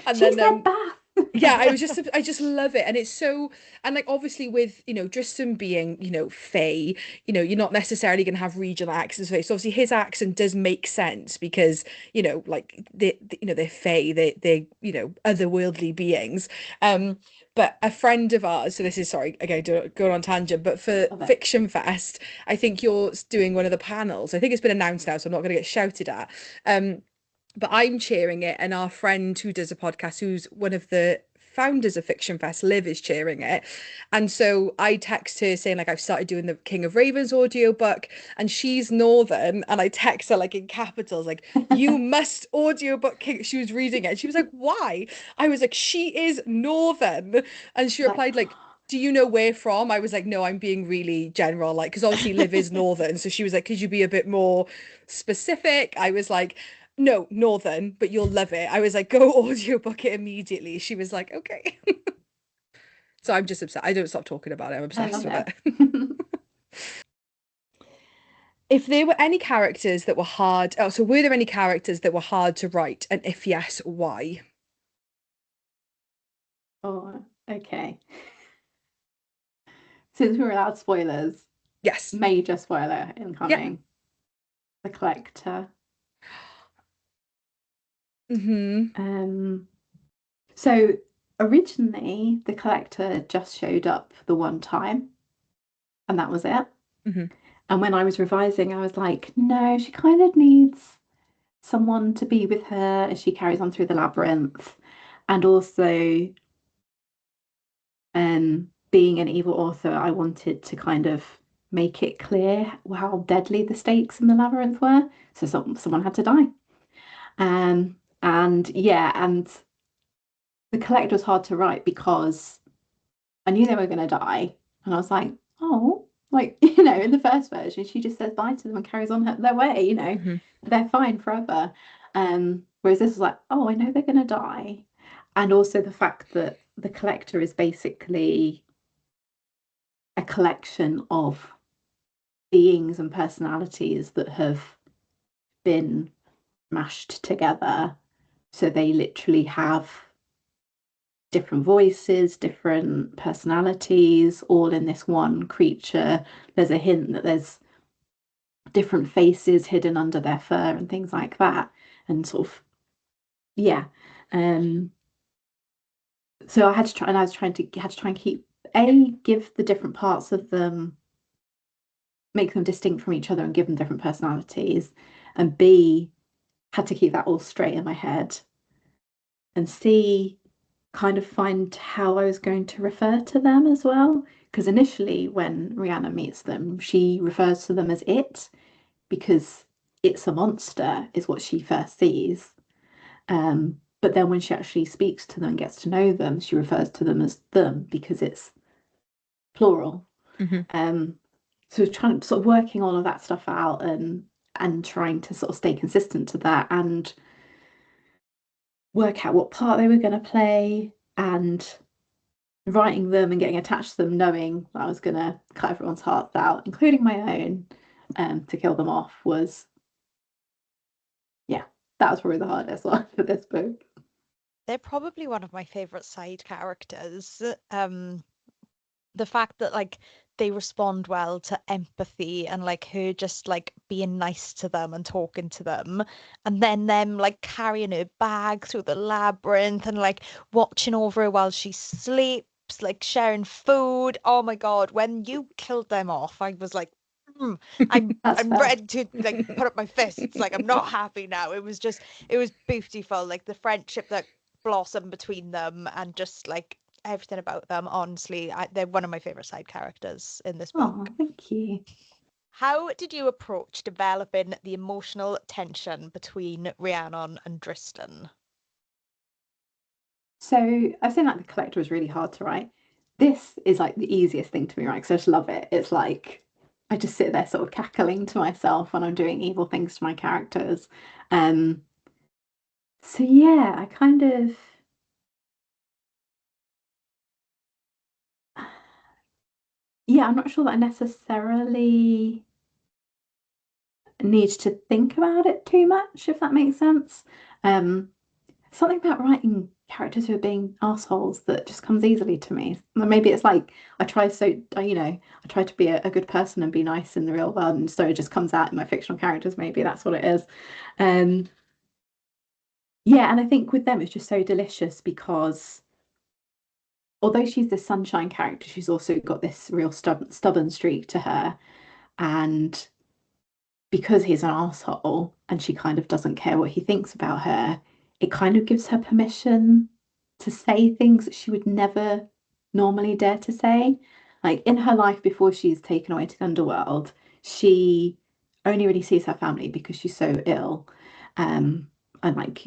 And She then said Bath. yeah, I just love it. And it's so, and like obviously with, Tristan being, Faye, you're not necessarily going to have regional accents. So obviously his accent does make sense because, like they're Faye, they're, otherworldly beings. But a friend of ours, so this is, sorry, again, go on tangent, but for Love it. Fiction Fest, I think you're doing one of the panels. I think it's been announced now, so I'm not going to get shouted at. But I'm cheering it, and our friend who does a podcast, who's one of the founders of Fiction Fest, Liv, is cheering it. And so I text her saying like I've started doing the King of Ravens audiobook, and she's Northern, and I text her like in capitals, like, you must audiobook King. She was reading it, and she was like, why? I was like, she is Northern, and she replied like, do you know where from? I was like, no, I'm being really general, like, because obviously Liv is Northern. So she was like, could you be a bit more specific? I was like, no, Northern, but you'll love it. I was like, go audiobook it immediately. She was like, okay. So I'm just obsessed. I don't stop talking about it. I'm I obsessed love with it. it. If there were any characters that were hard, oh, so were there any characters that were hard to write? And if yes, why? Oh, okay. Since we're allowed spoilers, Yes. major spoiler Yeah. incoming. The Collector. So originally the Collector just showed up the one time, and that was it. And when I was revising, I was like, no, she kind of needs someone to be with her as she carries on through the labyrinth. And also, being an evil author, I wanted to kind of make it clear how deadly the stakes in the labyrinth were. So someone had to die. And yeah, and the Collector was hard to write because I knew they were going to die, and I was like, oh, like in the first version, she just says bye to them and carries on their way. They're fine forever. Whereas this was like, oh, I know they're going to die, and also the fact that the Collector is basically a collection of beings and personalities that have been mashed together. So they literally have different voices, different personalities, all in this one creature. There's a hint that there's different faces hidden under their fur and things like that. And sort of, yeah. So I had to try, and I was trying to had to try and give the different parts of them, make them distinct from each other and give them different personalities, and B, had to keep that all straight in my head, and C, kind of find how I was going to refer to them as well. Because initially, when Rihanna meets them, she refers to them as it, because it's a monster, is what she first sees. But then when she actually speaks to them and gets to know them, she refers to them as them because it's plural. So trying sort of working all of that stuff out and trying to sort of stay consistent to that and work out what part they were going to play, and writing them and getting attached to them, knowing that I was going to cut everyone's hearts out, including my own, to kill them off was, yeah, that was probably the hardest one for this book. They're probably one of my favorite side characters. The fact that like they respond well to empathy and like her just like being nice to them and talking to them, and then them like carrying her bag through the labyrinth and like watching over her while she sleeps, like sharing food. Oh my God, when you killed them off, I was like, I'm fair. ready to like put up my fists. Like I'm not happy now. It was beautiful, like the friendship that blossomed between them and just like everything about them. Honestly, they're one of my favorite side characters in this book. Oh, thank you. How did you approach developing the emotional tension between Rhiannon and Dristan? So I've seen like the Collector was really hard to write. This is like the easiest thing to me, right? Because I just love it. It's like I just sit there sort of cackling to myself when I'm doing evil things to my characters. So yeah, I kind of, yeah, I'm not sure that I necessarily need to think about it too much, if that makes sense. Something about writing characters who are being assholes that just comes easily to me. Maybe it's like I try I try to be a good person and be nice in the real world, and so it just comes out in my fictional characters. Maybe that's what it is. Yeah, and I think with them it's just so delicious because although she's this sunshine character, she's also got this real stubborn streak to her, and because he's an asshole and she kind of doesn't care what he thinks about her, it kind of gives her permission to say things that she would never normally dare to say. Like in her life before she's taken away to the underworld, she only really sees her family because she's so ill. And like,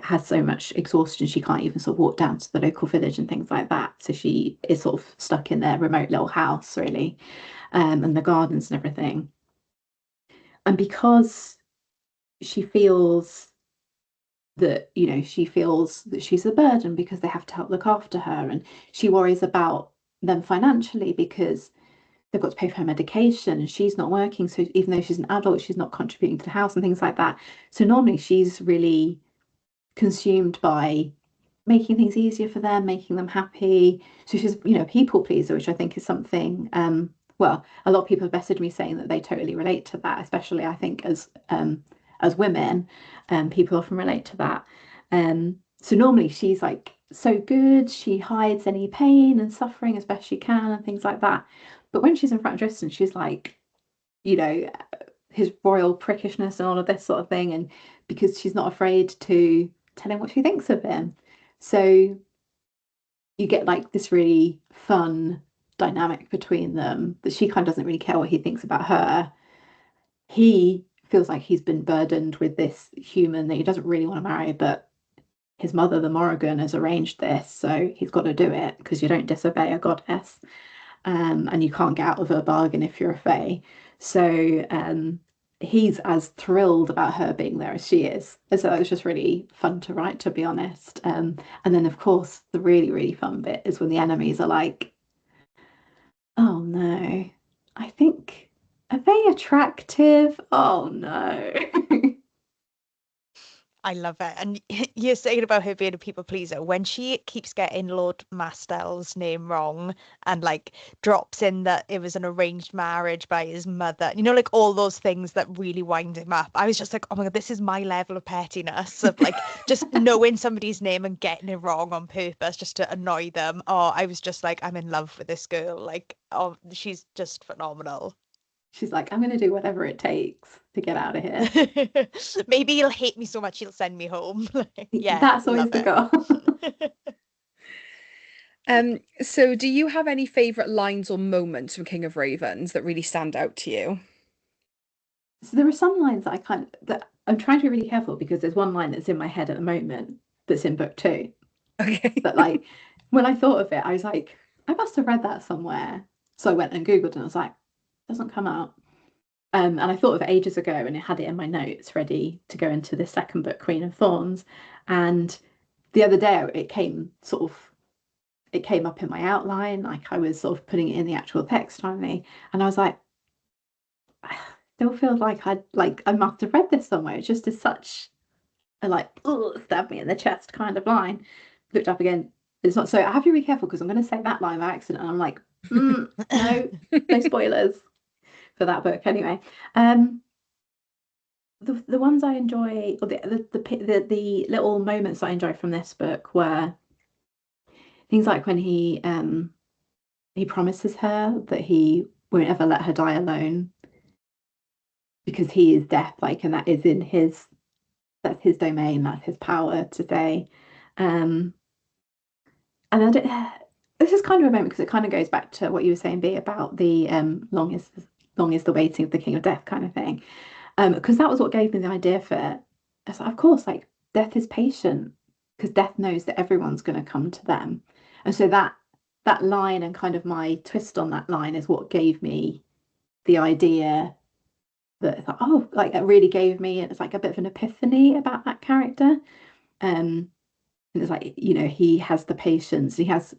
has so much exhaustion, she can't even sort of walk down to the local village and things like that. So she is sort of stuck in their remote little house, really, and the gardens and everything. And because she feels she feels that she's a burden because they have to help look after her, and she worries about them financially because they've got to pay for her medication and she's not working, so even though she's an adult she's not contributing to the house and things like that. So normally she's really consumed by making things easier for them, making them happy. So she's, people pleaser, which I think is something, well, a lot of people have messaged me saying that they totally relate to that, especially I think as women, people often relate to that. So normally she's like so good, she hides any pain and suffering as best she can and things like that. But when she's in front of Tristan, she's like, his royal prickishness and all of this sort of thing, and because she's not afraid to tell him what she thinks of him. So you get like this really fun dynamic between them, that she kind of doesn't really care what he thinks about her. He feels like he's been burdened with this human that he doesn't really want to marry, but his mother, the Morrigan, has arranged this, so he's got to do it because you don't disobey a goddess, and you can't get out of a bargain if you're a fae. So he's as thrilled about her being there as she is. And so it was just really fun to write, to be honest. And then, of course, the really, really fun bit is when the enemies are like, oh no, I think, are they attractive? Oh no. I love it. And you're saying about her being a people pleaser. When she keeps getting Lord Mastel's name wrong and like drops in that it was an arranged marriage by his mother, you know, like all those things that really wind him up. I was just like, oh my God, this is my level of pettiness of like just knowing somebody's name and getting it wrong on purpose just to annoy them. Oh, I was just like, I'm in love with this girl. Like, oh, she's just phenomenal. She's like, I'm going to do whatever it takes to get out of here. Maybe he'll hate me so much he'll send me home. Yeah, That's always love the it. goal. So do you have any favorite lines or moments from King of Ravens that really stand out to you? So there are some lines that I'm trying to be really careful, because there's one line that's in my head at the moment that's in book 2. Okay. But like when I thought of it, I was like, I must have read that somewhere. So I went and Googled and I was like, doesn't come out. And I thought of it ages ago and I had it in my notes ready to go into the second book, Queen of Thorns. And the other day it came up in my outline, like I was sort of putting it in the actual text finally. And I was like, I still feel like I must have read this somewhere. It just is such a like, oh, stab me in the chest kind of line. Looked up again. It's not. So I have to be careful because I'm going to say that line by accident. And I'm like, no, no spoilers for that book. Anyway, the ones I enjoy, or the little moments I enjoy from this book were things like when he promises her that he won't ever let her die alone because he is death, like, and that is that's his domain, that's his power to say. And this is kind of a moment because it kind of goes back to what you were saying, B, about the long is the waiting of the King of Death kind of thing. Because that was what gave me the idea for it. It's like, of course, like death is patient because death knows that everyone's going to come to them. And so that line and kind of my twist on that line is what gave me the idea that it's like, oh, like it really gave me, it's like a bit of an epiphany about that character. And it's like, you know, he has the patience, he has,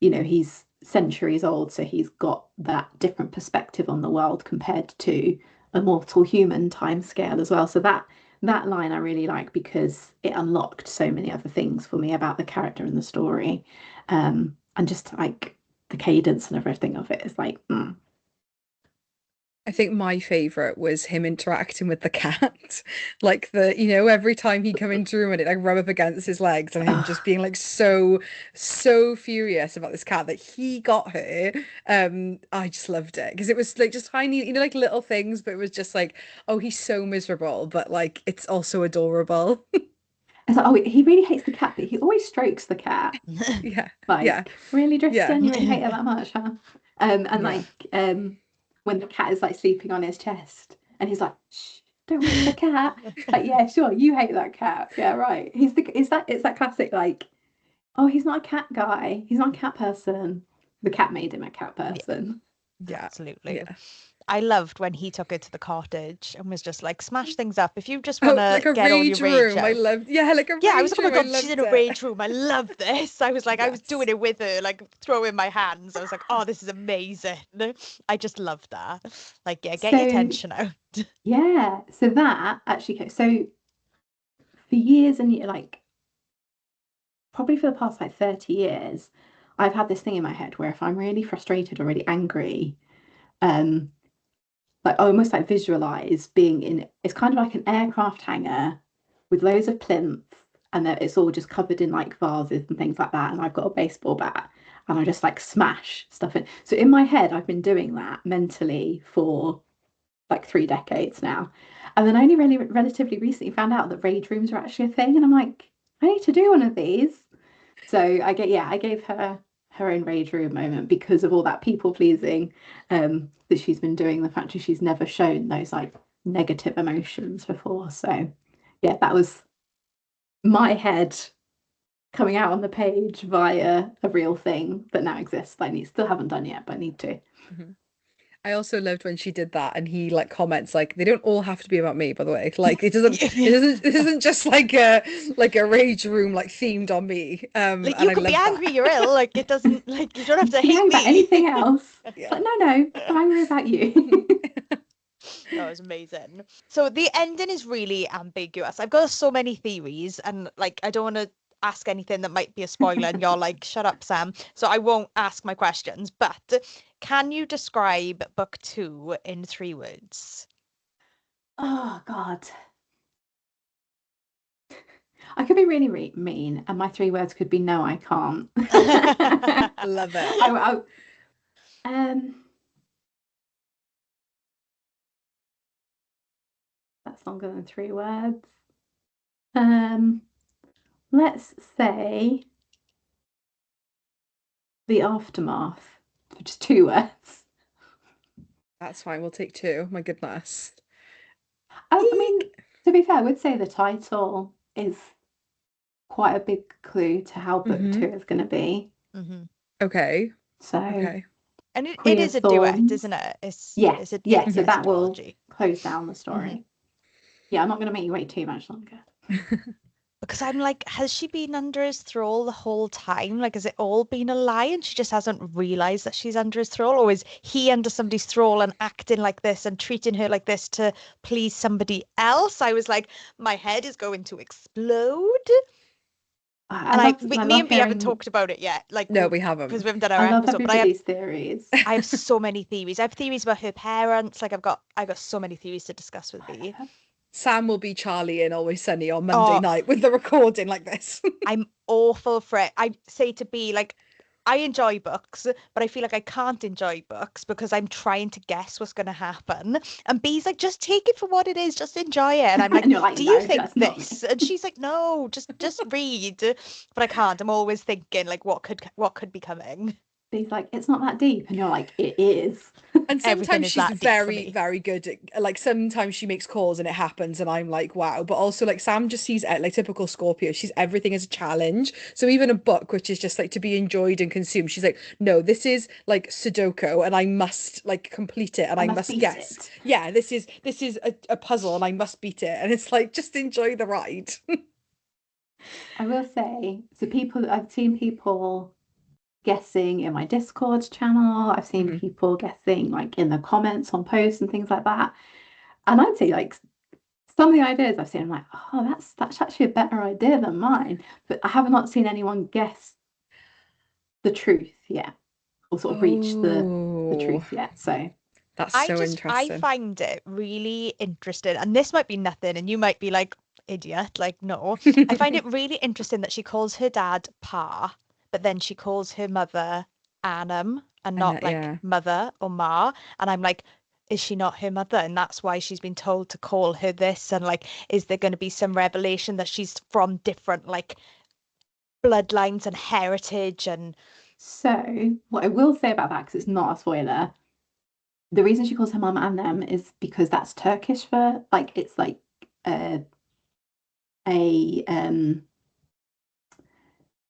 you know, he's centuries old, so he's got that different perspective on the world compared to a mortal human time scale as well. So that line I really like because it unlocked so many other things for me about the character and the story. And just like the cadence and everything of it is like, I think my favorite was him interacting with the cat. Like every time he come into the room and it like rub up against his legs and him just being like so furious about this cat that he got her. I just loved it because it was like just tiny, like little things, but it was just like, oh, he's so miserable, but like it's also adorable. It's like, oh, he really hates the cat, but he always strokes the cat. Yeah. Like, Yeah. really, Tristan, Yeah. you really hate her that much, huh? And Yeah. like when the cat is like sleeping on his chest and he's like, shh, don't wake the cat. Like, yeah, sure, you hate that cat. Yeah, right. It's that classic, like, oh, he's not a cat guy. He's not a cat person. The cat made him a cat person. Yeah. Absolutely. Yeah. I loved when he took her to the cottage and was just like, smash things up. If you just want like to a get all your rage rage room. out. I loved, like a Yeah, I rage was like, oh my room. I God, she's in a loved rage it. room. I love this. I was like, I was Yes. doing it with her, like throwing my hands. I was like, oh, this is amazing. I just loved that. Like, yeah, get your tension out. Yeah, so that actually, so for years and like probably for the past like 30 years, I've had this thing in my head where if I'm really frustrated or really angry, like I almost like visualize being in, it's kind of like an aircraft hangar with loads of plinths and then it's all just covered in like vases and things like that. And I've got a baseball bat and I just like smash stuff in. So in my head, I've been doing that mentally for like 3 decades now. And then I only really relatively recently found out that rage rooms are actually a thing. And I'm like, I need to do one of these. So I gave her her own rage room moment because of all that people pleasing that she's been doing. The fact that she's never shown those like negative emotions before. So yeah, that was my head coming out on the page via a real thing that now exists that I still haven't done yet, but I need to. I also loved when she did that, and he like comments like, they don't all have to be about me, by the way. Like it isn't just like a rage room like themed on me. Like, And you I could be love angry, you're ill. Like, it doesn't, like, you don't have to You hate know about me. anything else? Yeah. But no, I'm angry about you. That was amazing. So the ending is really ambiguous. I've got so many theories, and like, I don't want to ask anything that might be a spoiler, and you're like, shut up, Sam. So I won't ask my questions. But can you describe book 2 in 3 words? Oh God. I could be really mean, and my 3 words could be no, I can't. Love it. That's longer than 3 words. Let's say the aftermath, which is 2 words. That's fine. We'll take 2. My goodness. I mean, to be fair, I would say the title is quite a big clue to how book 2 is going to be. Okay. So, Okay. And it Queen is of a duet, Thorns. isn't it? It's a Yeah. So that will duology. close down the story. Yeah, I'm not going to make you wait too much longer. Because I'm like, has she been under his thrall the whole time? Like, has it all been a lie and she just hasn't realized that she's under his thrall? Or is he under somebody's thrall and acting like this and treating her like this to please somebody else? I was like, my head is going to explode. Me and B haven't talked about it yet. Like, no, we haven't, because we haven't done our I love episode. everybody's theories. I have so many theories. I have theories about her parents. Like, I got so many theories to discuss with B. Sam will be Charlie in Always Sunny on Monday night with the recording like this. I'm awful for it. I say to B, like, I enjoy books, but I feel like I can't enjoy books because I'm trying to guess what's going to happen. And B's like, just take it for what it is, just enjoy it. And I'm like, And you're like, do no, you think that's not this? And she's like, no, just read. But I can't. I'm always thinking like, what could be coming. He's like, it's not that deep, and you're like, it is. And Everything sometimes is she's that deep for very, me. very good at, like, sometimes she makes calls and it happens and I'm like, wow. But also like Sam just sees it like typical Scorpio. She's everything as a challenge. So even a book which is just like to be enjoyed and consumed, she's like, no, this is like Sudoku and I must like complete it and I must guess. It. Yeah, this is a puzzle and I must beat it. And it's like, just enjoy the ride. I will say, so I've seen people guessing in my Discord channel. I've seen people guessing like in the comments on posts and things like that. And I'd say like some of the ideas I've seen, I'm like, oh, that's actually a better idea than mine. But I have not seen anyone guess the truth yet, or sort of reach the truth yet. So that's so interesting. I find it really interesting, and this might be nothing, and you might be like, idiot, like, no. I find it really interesting that she calls her dad Pa, but then she calls her mother Annam and not like mother or Ma. And I'm like, is she not her mother? And that's why she's been told to call her this. And like, is there going to be some revelation that she's from different like bloodlines and heritage? And so what I will say about that, because it's not a spoiler, the reason she calls her mum Annem is because that's Turkish for like, it's like a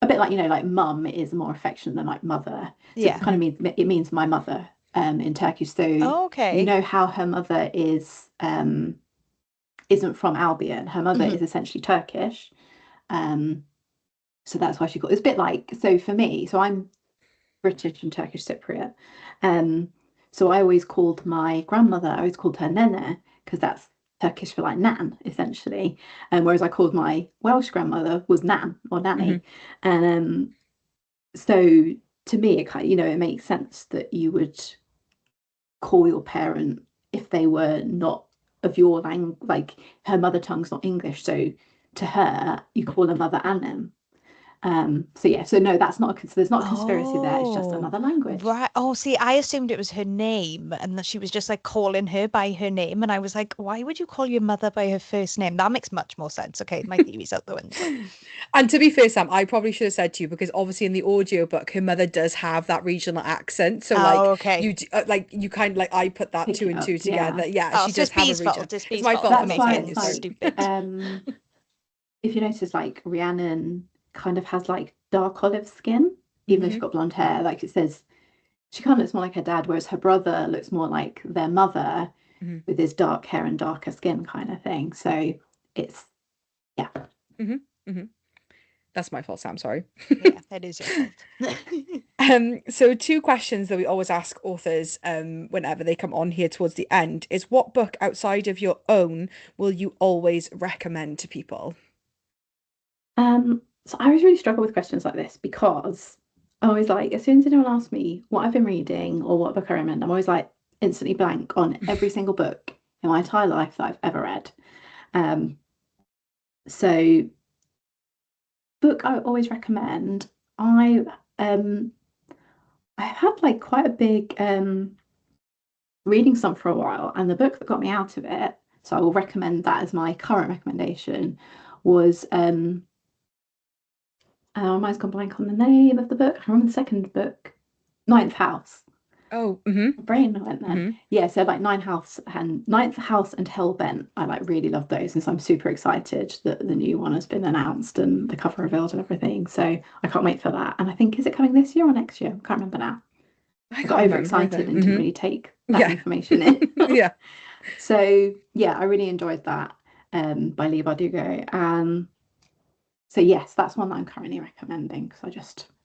bit like, you know, like mum is more affectionate than like mother. So it kind of means my mother in Turkish. So you know how her mother isn't from Albion. Her mother is essentially Turkish. So that's why she got it's a bit like, so for me, so I'm British and Turkish Cypriot. So I always called my grandmother, I always called her Nene, because that's Turkish for like nan, essentially. Whereas I called my Welsh grandmother was Nan or Nanny. So to me, it kind of, you know, it makes sense that you would call your parent if they were not of your language, like her mother tongue's not English. So to her, you call her mother Annem. So no, that's not so there's not a conspiracy there. It's just Oh, another language. right. Oh, see, I assumed it was her name and that she was just like calling her by her name. And I was like, why would you call your mother by her first name? That makes much more sense. Okay, my theory's out the window. And to be fair, Sam, I probably should have said to you because obviously in the audiobook, her mother does have that regional accent. So Oh, like okay. you kind of like I put that Pick two it and up, two yeah. together. Yeah, Oh, she so does it's have a Bee's region. fault. It's It's Bee's my fault fault for for That's not making why it telling it's you. like Sorry. stupid. if you notice, like Rhiannon kind of has like dark olive skin, even though she's got blonde hair. Like it says, she kind of looks more like her dad, whereas her brother looks more like their mother hmm with his dark hair and darker skin kind of thing. So it's yeah. hmm hmm That's my fault, Sam. Sorry. Yeah, it is your fault. So two questions that we always ask authors whenever they come on here towards the end is what book outside of your own will you always recommend to people? So I always really struggle with questions like this because I always like, as soon as anyone asks me what I've been reading or what book I recommend, I'm always like instantly blank on every single book in my entire life that I've ever read. So book I always recommend. Um I've had like quite a big reading slump for a while, and the book that got me out of it, so I will recommend that as my current recommendation, was my mind's gone blank on the name of the book. I remember the second book, Ninth House. Oh, My brain went then. Yeah, so like Ninth House and Hellbent, I like really love those, and so I'm super excited that the new one has been announced and the cover revealed and everything. So I can't wait for that. And I think is it coming this year or next year? I can't remember now. I I can't got remember overexcited either. and didn't really take that Yeah. information in. Yeah. So yeah, I really enjoyed that by Lee Bardugo. So yes, that's one that I'm currently recommending because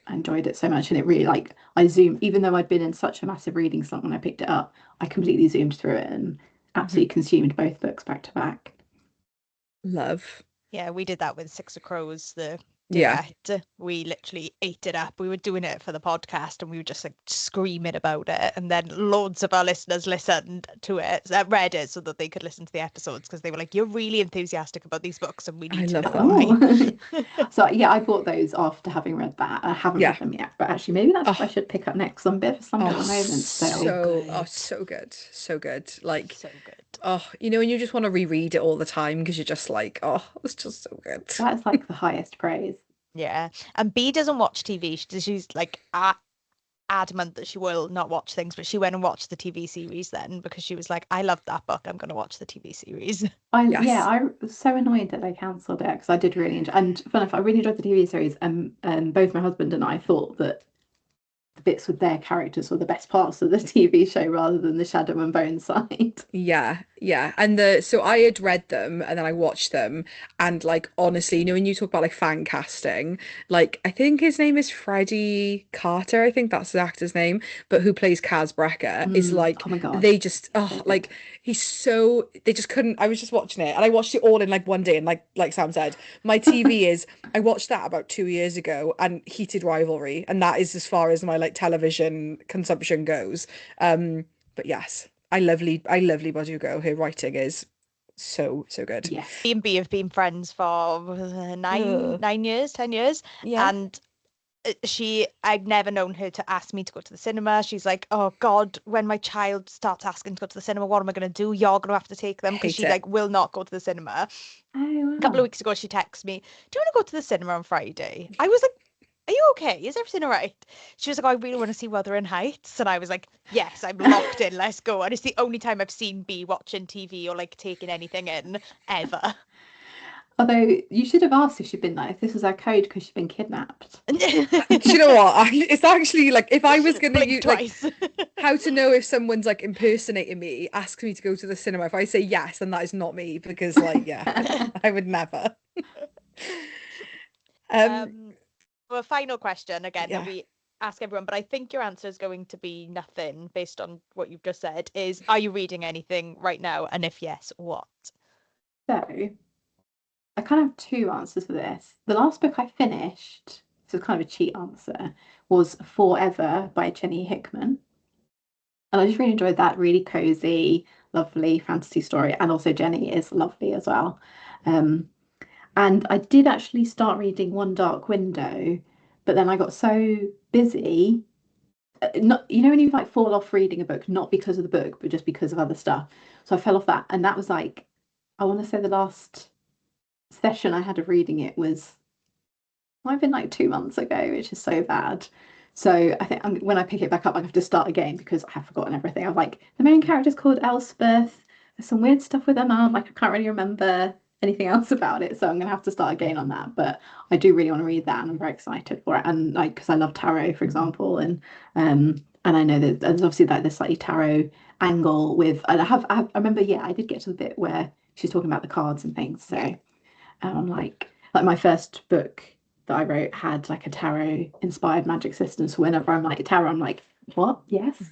I enjoyed it so much, and it really like I zoomed, even though I'd been in such a massive reading slump when I picked it up, I completely zoomed through it and absolutely consumed both books back to back. Love. Yeah, we did that with Six of Crows, the Yeah. duet. We literally ate it up. We were doing it for the podcast and we were just like screaming about it. And then loads of our listeners listened to it, read it so that they could listen to the episodes because they were like, you're really enthusiastic about these books and we I need to love know that. why. So yeah, I bought those after having read that. I haven't Yeah. read them yet, but actually maybe that's what I Oh, should pick up next. I'm a bit of a slump at the oh, moment, so so good. So good. Like, So good. oh, and you just want to reread it all the time because you're just like, oh, it's just so good. that's like the highest praise. Yeah. And B doesn't watch TV. She's like adamant that she will not watch things, but she went and watched the TV series then because she was like, I love that book. I'm going to watch the TV series. Yes. I was so annoyed that they cancelled it because I did really enjoy, and fun enough, I really enjoyed the TV series, and both my husband and I thought that the bits with their characters were the best parts of the TV show rather than the Shadow and Bone side. Yeah, yeah. So I had read them and then I watched them and like honestly, when you talk about like fan casting, like I think his name is Freddie Carter, I think that's the actor's name, but who plays Kaz Brecker is like Oh my God. they just So good. like they just couldn't. I was just watching it and I watched it all in like one day, and like Sam said, my TV is I watched that about 2 years ago and Heated Rivalry, and that is as far as my like television consumption goes. But yes. I love Lee Bardugo. Her writing is so good. Yes. B and B have been friends for Ugh. 9 years, 10 years. Yeah. And I've never known her to ask me to go to the cinema. She's like, oh God, when my child starts asking to go to the cinema, what am I going to do? You're going to have to take them because Hate she it. like will not go to the cinema. Oh A couple wow. of weeks ago, she texted me, do you want to go to the cinema on Friday? I was like, are you okay? Is everything all right? She was like, oh, I really want to see Wuthering Heights. And I was like, yes, I'm locked in. Let's go. And it's the only time I've seen B watching TV or like taking anything in ever. Although you should have asked if she'd been like, if this was our code because she'd been kidnapped. Do you know what? It's actually like if I was gonna Blink use like twice. how to know if someone's like impersonating me, ask me to go to the cinema. If I say yes, then that is not me because like yeah, I would never. A final question again that Yeah. we ask everyone, but I think your answer is going to be nothing based on what you've just said. Is are you reading anything right now? And if yes, what? So I kind of have two answers for this. The last book I finished, this is kind of a cheat answer, was Forever by Jenny Hickman. And I just really enjoyed that, really cozy, lovely fantasy story. And also Jenny is lovely as well. And I did actually start reading One Dark Window, but then I got so busy. Not, you know, when you like fall off reading a book, not because of the book, but just because of other stuff. So I fell off that, and that was like, I want to say the last session I had of reading it was might have been like 2 months ago, which is so bad. So I think when I pick it back up, I have to start again because I have forgotten everything. I'm like, the main character's called Elspeth. There's some weird stuff with her mum. Like I can't really remember anything else about it, so I'm gonna have to start again on that. But I do really want to read that, and I'm very excited for it. And like, because I love tarot, for example, and I know that there's obviously like this slightly tarot angle with. And I remember, yeah, I did get to the bit where she's talking about the cards and things. So I'm like my first book that I wrote had like a tarot inspired magic system. So whenever I'm like tarot, I'm like, what? Yes.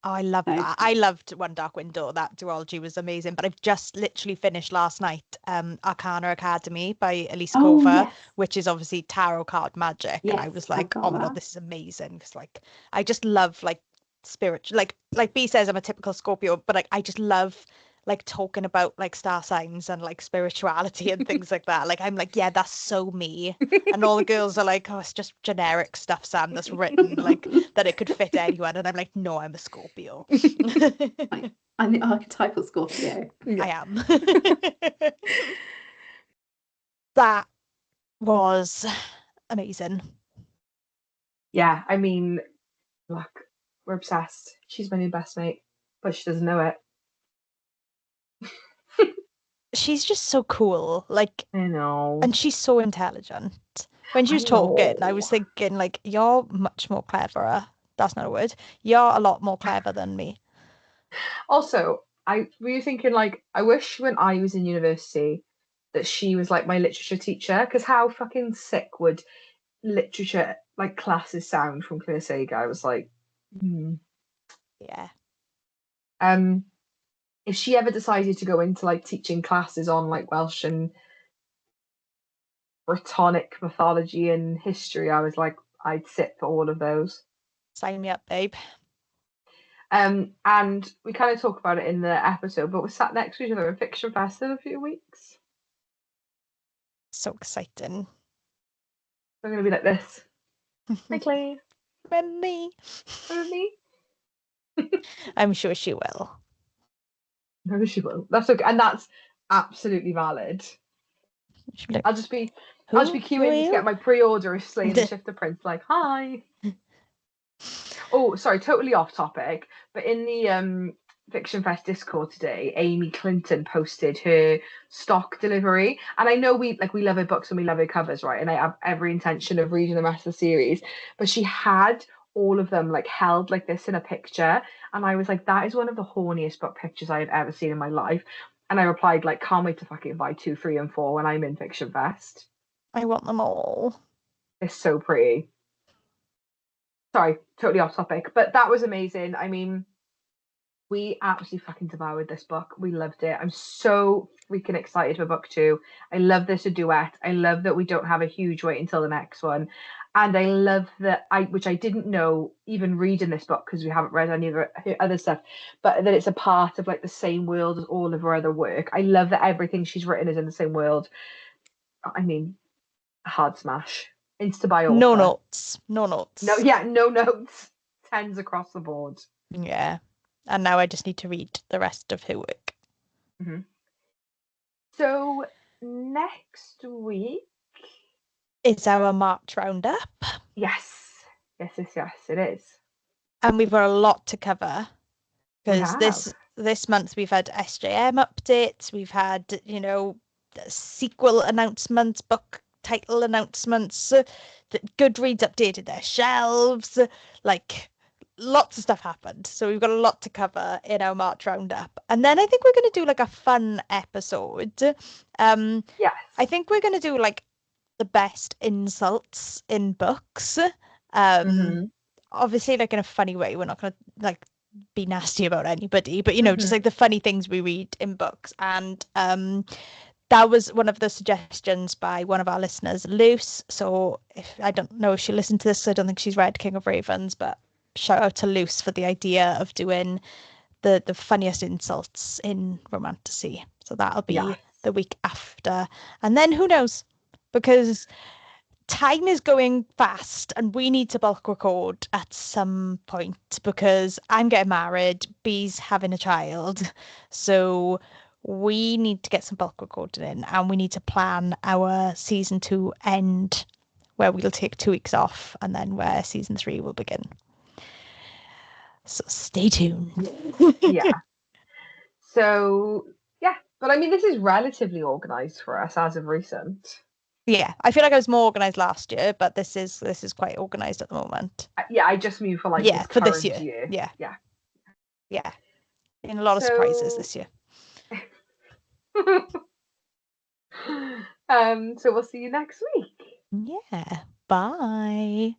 Oh, I love So, that. I loved One Dark Window. That duology was amazing. But I've just literally finished last night Arcana Academy by Elise oh Cover, yes, which is obviously tarot card magic. And I yes, was I've like, got oh my God, that. this is amazing. Because like I just love like spiritual like B says I'm a typical Scorpio, but like I just love like talking about like star signs and like spirituality and things like that. Like I'm like, yeah, that's so me. And all the girls are like, oh, it's just generic stuff, Sam, that's written like that it could fit anyone. And I'm like, no, I'm a Scorpio. I'm the archetypal Scorpio. I am. That was amazing. Yeah, I mean, look, we're obsessed. She's my new best mate, but she doesn't know it. She's just so cool. Like, I know. and she's so intelligent. When she was I talking, I was know. thinking, like, you're much more cleverer. That's not a word. You're a lot more clever than me. Also, I were you thinking like I wish when I was in university that she was like my literature teacher, because how fucking sick would literature like classes sound from Clare Sager? I was like, hmm. Yeah. If she ever decided to go into like teaching classes on like Welsh and Brittonic mythology and history, I was like, I'd sit for all of those. Sign me up, babe. And we kind of talk about it in the episode, but we're sat next to each other at Fiction Fest in a few weeks. So exciting. We're gonna be like this. Hi Claire. Remember me? Remember me? I'm sure she will. No, she will. That's okay, and that's absolutely valid. She'll be like, I'll just be who queuing are to you? get my pre-order of Slay and the Shifter Prince. Like, hi. Oh, sorry, totally off topic. But in the Fiction Fest Discord today, Amy Clinton posted her stock delivery, and I know we love her books and we love her covers, right? And I have every intention of reading the rest of the series. But she had all of them like held like this in a picture, and I was like, that is one of the horniest book pictures I have ever seen in my life. And I replied like, can't wait to fucking buy 2, 3, and 4 when I'm in Fiction Fest. I want them all. It's so pretty. Sorry, totally off topic, but that was amazing. I mean, we absolutely fucking devoured this book. We loved it. I'm so freaking excited for book 2. I love this a duet. I love that we don't have a huge wait until the next one. And I love that which I didn't know even reading this book because we haven't read any of her other stuff, but that it's a part of like the same world as all of her other work. I love that everything she's written is in the same world. I mean, hard smash. Insta buy author. No notes. No notes. No, yeah, no notes. 10s across the board. Yeah. And now I just need to read the rest of her work. Mm-hmm. So next week is our March roundup. Yes, it is. And we've got a lot to cover because this month we've had SJM updates, we've had, sequel announcements, book title announcements, Goodreads updated their shelves, like lots of stuff happened. So we've got a lot to cover in our March roundup. And then I think we're going to do like a fun episode. Yes. I think we're going to do like the best insults in books. Obviously like in a funny way. We're not going to like be nasty about anybody, but just like the funny things we read in books. And that was one of the suggestions by one of our listeners, Luce. So I don't know if she listened to this, I don't think she's read King of Ravens, but shout out to Luce for the idea of doing the funniest insults in romantasy. So that'll be the week after. And then who knows? Because time is going fast and we need to bulk record at some point because I'm getting married, B's having a child. So we need to get some bulk recording in and we need to plan our season 2 end where we'll take 2 weeks off and then where season 3 will begin. So stay tuned. Yeah. So yeah, but I mean, this is relatively organised for us as of recent. Yeah, I feel like I was more organised last year, but this is quite organised at the moment. Yeah, I just mean for like Yeah, this for this current year. year. Yeah. And a lot of surprises this year. So we'll see you next week. Yeah. Bye.